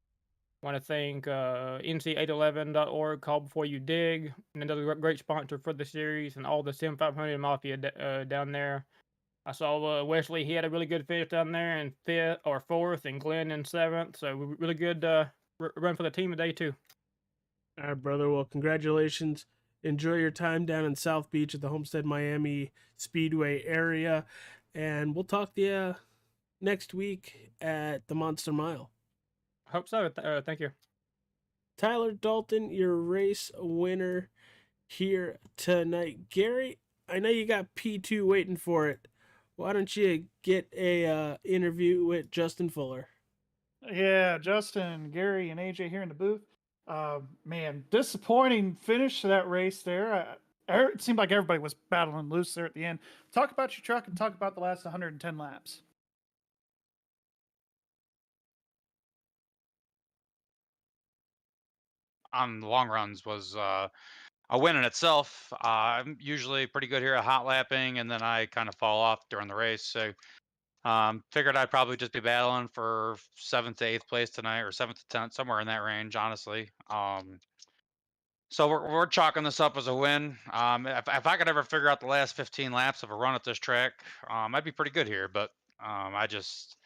Want to thank NC811.org, Call Before You Dig, another great sponsor for the series, and all the Sim500 Mafia down there. I saw Wesley, he had a really good finish down there in 5th or 4th, and Glenn in 7th. So really good run for the team today too. All right, brother. Well, congratulations. Enjoy your time down in South Beach at the Homestead-Miami Speedway area. And we'll talk to you next week at the Monster Mile. Hope so. Thank you. Tyler Dalton, your race winner here tonight. Gary, I know you got P2 waiting for it. Why don't you get a interview with Justin Fuller? Yeah, Justin, Gary, and AJ here in the booth. Man, disappointing finish to that race there. It seemed like everybody was battling loose there at the end. Talk about your truck and talk about the last 110 laps. On the long runs was a win in itself. I'm usually pretty good here at hot lapping, and then I kind of fall off during the race. So figured I'd probably just be battling for 7th to 8th place tonight, or 7th to 10th, somewhere in that range, honestly. So we're chalking this up as a win. If I could ever figure out the last 15 laps of a run at this track, I'd be pretty good here. But I just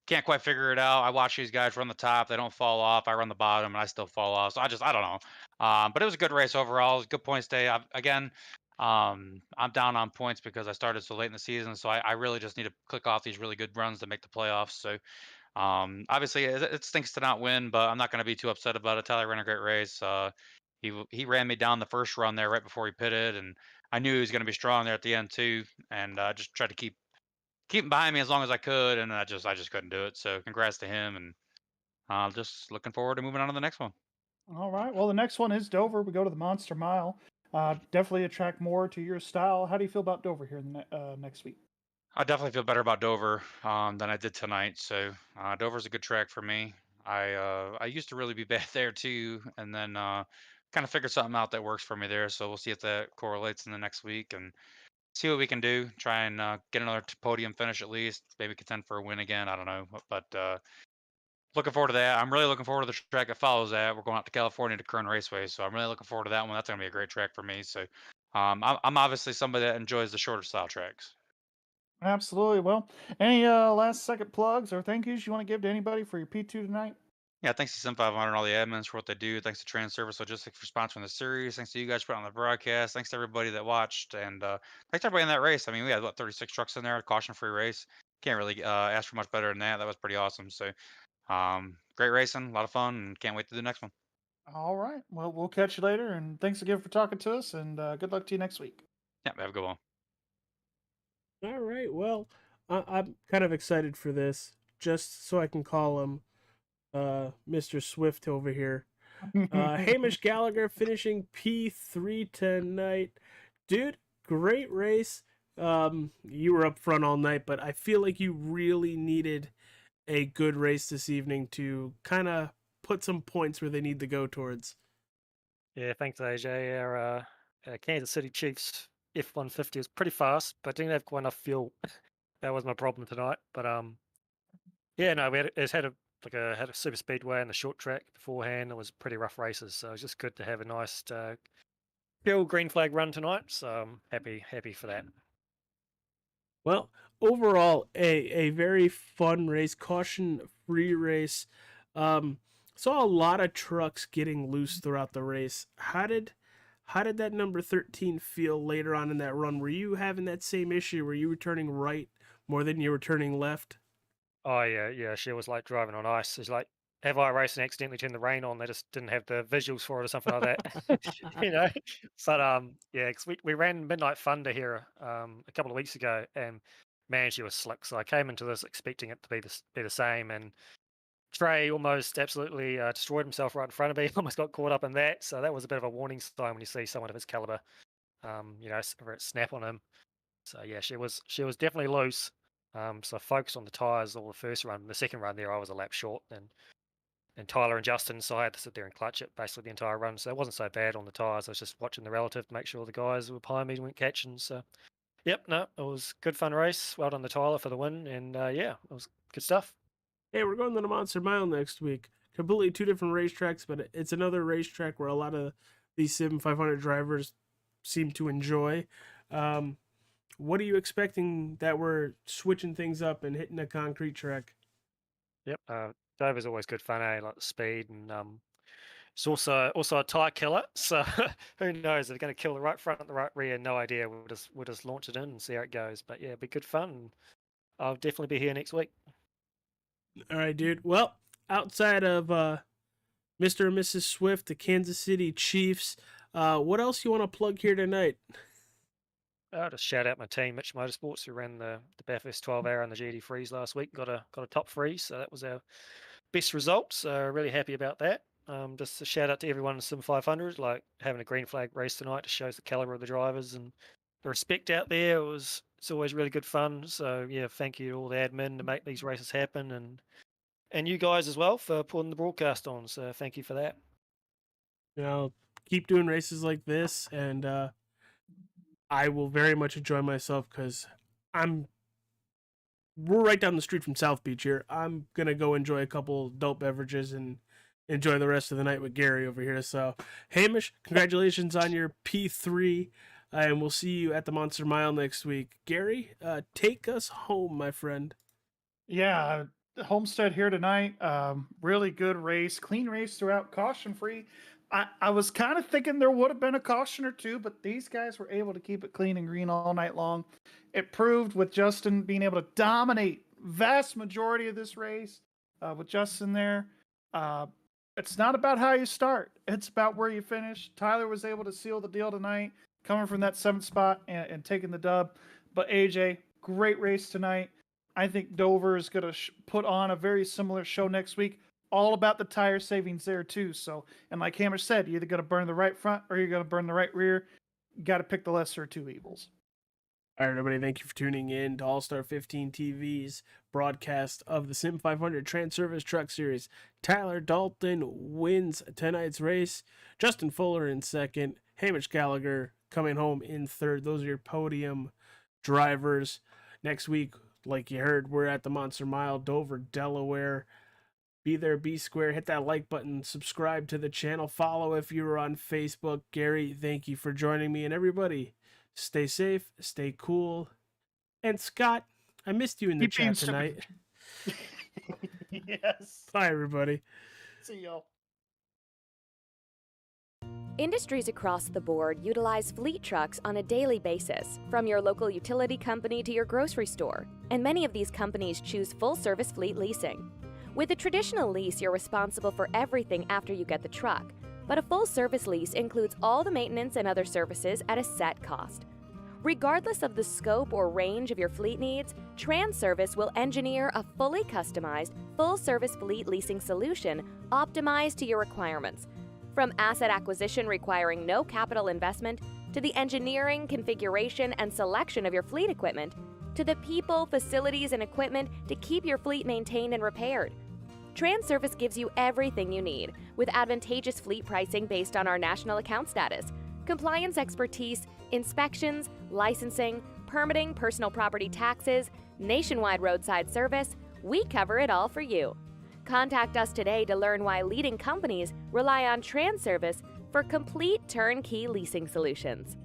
can't quite figure it out. I watch these guys run the top; they don't fall off. I run the bottom, and I still fall off. So I don't know. But it was a good race overall. It was a good points day. I'm down on points because I started so late in the season. So I really just need to click off these really good runs to make the playoffs. So obviously it stinks to not win, but I'm not going to be too upset about it. Tyler ran a great race. He ran me down the first run there right before he pitted, and I knew he was going to be strong there at the end too. And just tried to keep him behind me as long as I could, and I just couldn't do it. So congrats to him, and just looking forward to moving on to the next one. All right. Well, the next one is Dover. We go to the Monster Mile. Definitely a track more to your style. How do you feel about Dover here in the, next week? I definitely feel better about Dover than I did tonight. So Dover's a good track for me. I used to really be bad there too, and then kind of figured something out that works for me there. So we'll see if that correlates in the next week and see what we can do. Try and get another podium finish at least. Maybe contend for a win again. I don't know, but looking forward to that. I'm really looking forward to the track that follows that. We're going out to California to Kern Raceway, so I'm really looking forward to that one. That's going to be a great track for me. So I'm obviously somebody that enjoys the shorter style tracks. Absolutely. Well, any last second plugs or thank yous you want to give to anybody for your P2 tonight? Yeah, thanks to Sim500 and all the admins for what they do. Thanks to TranService Logistics for sponsoring the series. Thanks to you guys for putting on the broadcast. Thanks to everybody that watched, and thanks to everybody in that race. I mean, we had 36 trucks in there, caution-free race. Can't really ask for much better than that. That was pretty awesome. So, great racing, a lot of fun, and can't wait to do the next one. All right. Well, we'll catch you later, and thanks again for talking to us, and good luck to you next week. Yeah, have a good one. All right. Well, I'm kind of excited for this, just so I can call him Mr. Swift over here. Hamish Gallagher finishing P3 tonight. Dude, great race. You were up front all night, but I feel like you really needed a good race this evening to kind of put some points where they need to go towards. Yeah, thanks, AJ. Our Kansas City Chiefs F-150 was pretty fast, but didn't have quite enough fuel. That was my problem tonight. But yeah, no, had a super speedway and the short track beforehand. It was pretty rough races, so it was just good to have a nice chill green flag run tonight. So I'm happy for that. Well, overall, a very fun race, caution-free race. Saw a lot of trucks getting loose throughout the race. How did that number 13 feel later on in that run? Were you having that same issue? Were you returning right more than you were turning left? Oh yeah. She was like driving on ice. It's like, have iRacing accidentally turned the rain on? They just didn't have the visuals for it or something like that, you know. But yeah, 'cause we ran Midnight Thunder here a couple of weeks ago, and man, she was slick. So I came into this expecting it to be the same, and Trey almost absolutely destroyed himself right in front of me. Almost got caught up in that. So that was a bit of a warning sign when you see someone of his caliber, snap on him. So yeah, she was definitely loose. So I focused on the tires all the first run. The second run there, I was a lap short, and Tyler and Justin, so I had to sit there and clutch it basically the entire run. So it wasn't so bad on the tires. I was just watching the relative to make sure the guys who were behind me weren't catching. So yep, no, it was a good fun race. Well done to Tyler for the win, and yeah, it was good stuff. Hey, we're going to the Monster Mile next week. Completely two different racetracks, but it's another racetrack where a lot of these Sim500 drivers seem to enjoy. What are you expecting that we're switching things up and hitting a concrete track? Yep, Dover's always good fun, like the speed, and it's also a tire killer. So who knows? If they're going to kill the right front and the right rear, no idea. We'll just launch it in and see how it goes. But yeah, it'll be good fun. I'll definitely be here next week. All right, dude. Well, outside of Mr. and Mrs. Swift, the Kansas City Chiefs, what else you want to plug here tonight? I'll just shout out my team, Mitch Motorsports, who ran the Bathurst 12 hour and the GD Freeze last week. Got a top 3, so that was our best result. So really happy about that. Just a shout out to everyone in Sim500, like having a green flag race tonight just shows the caliber of the drivers and the respect out there. It's always really good fun. So yeah, thank you to all the admin to make these races happen, and you guys as well for putting the broadcast on. So thank you for that. Keep doing races like this, and I will very much enjoy myself because we're right down the street from South Beach here. I'm gonna go enjoy a couple adult beverages and enjoy the rest of the night with Gary over here. So, Hamish, congratulations on your P3, and we'll see you at the Monster Mile next week. Gary, take us home, my friend. Yeah, Homestead here tonight. Really good race, clean race throughout, caution free. I was kind of thinking there would have been a caution or two, but these guys were able to keep it clean and green all night long. It proved with Justin being able to dominate vast majority of this race. With Justin there, it's not about how you start; it's about where you finish. Tyler was able to seal the deal tonight, coming from that 7th spot and taking the dub. But AJ, great race tonight. I think Dover is going to put on a very similar show next week. All about the tire savings there too. So, and like Hammer said, you're either going to burn the right front or you're going to burn the right rear. You got to pick the lesser of two evils. All right, everybody, thank you for tuning in to All-Star 15 TV's broadcast of the Sim500 TranService Truck Series. Tyler Dalton wins tonight's race. Justin Fuller in second. Hamish Gallagher coming home in third. Those are your podium drivers. Next week, like you heard, we're at the Monster Mile, Dover, Delaware. Be there, be square. Hit that like button. Subscribe to the channel. Follow if you're on Facebook. Gary, thank you for joining me. And everybody, stay safe, stay cool. And Scott, I missed you in the chat tonight. Yes. Bye, everybody. See y'all. Industries across the board utilize fleet trucks on a daily basis, from your local utility company to your grocery store. And many of these companies choose full-service fleet leasing. With a traditional lease, you're responsible for everything after you get the truck, but a full-service lease includes all the maintenance and other services at a set cost. Regardless of the scope or range of your fleet needs, TranService will engineer a fully customized, full-service fleet leasing solution optimized to your requirements. From asset acquisition requiring no capital investment to the engineering, configuration, and selection of your fleet equipment, to the people, facilities, and equipment to keep your fleet maintained and repaired. TranService gives you everything you need with advantageous fleet pricing based on our national account status, compliance expertise, inspections, licensing, permitting, personal property taxes, nationwide roadside service. We cover it all for you. Contact us today to learn why leading companies rely on TranService for complete turnkey leasing solutions.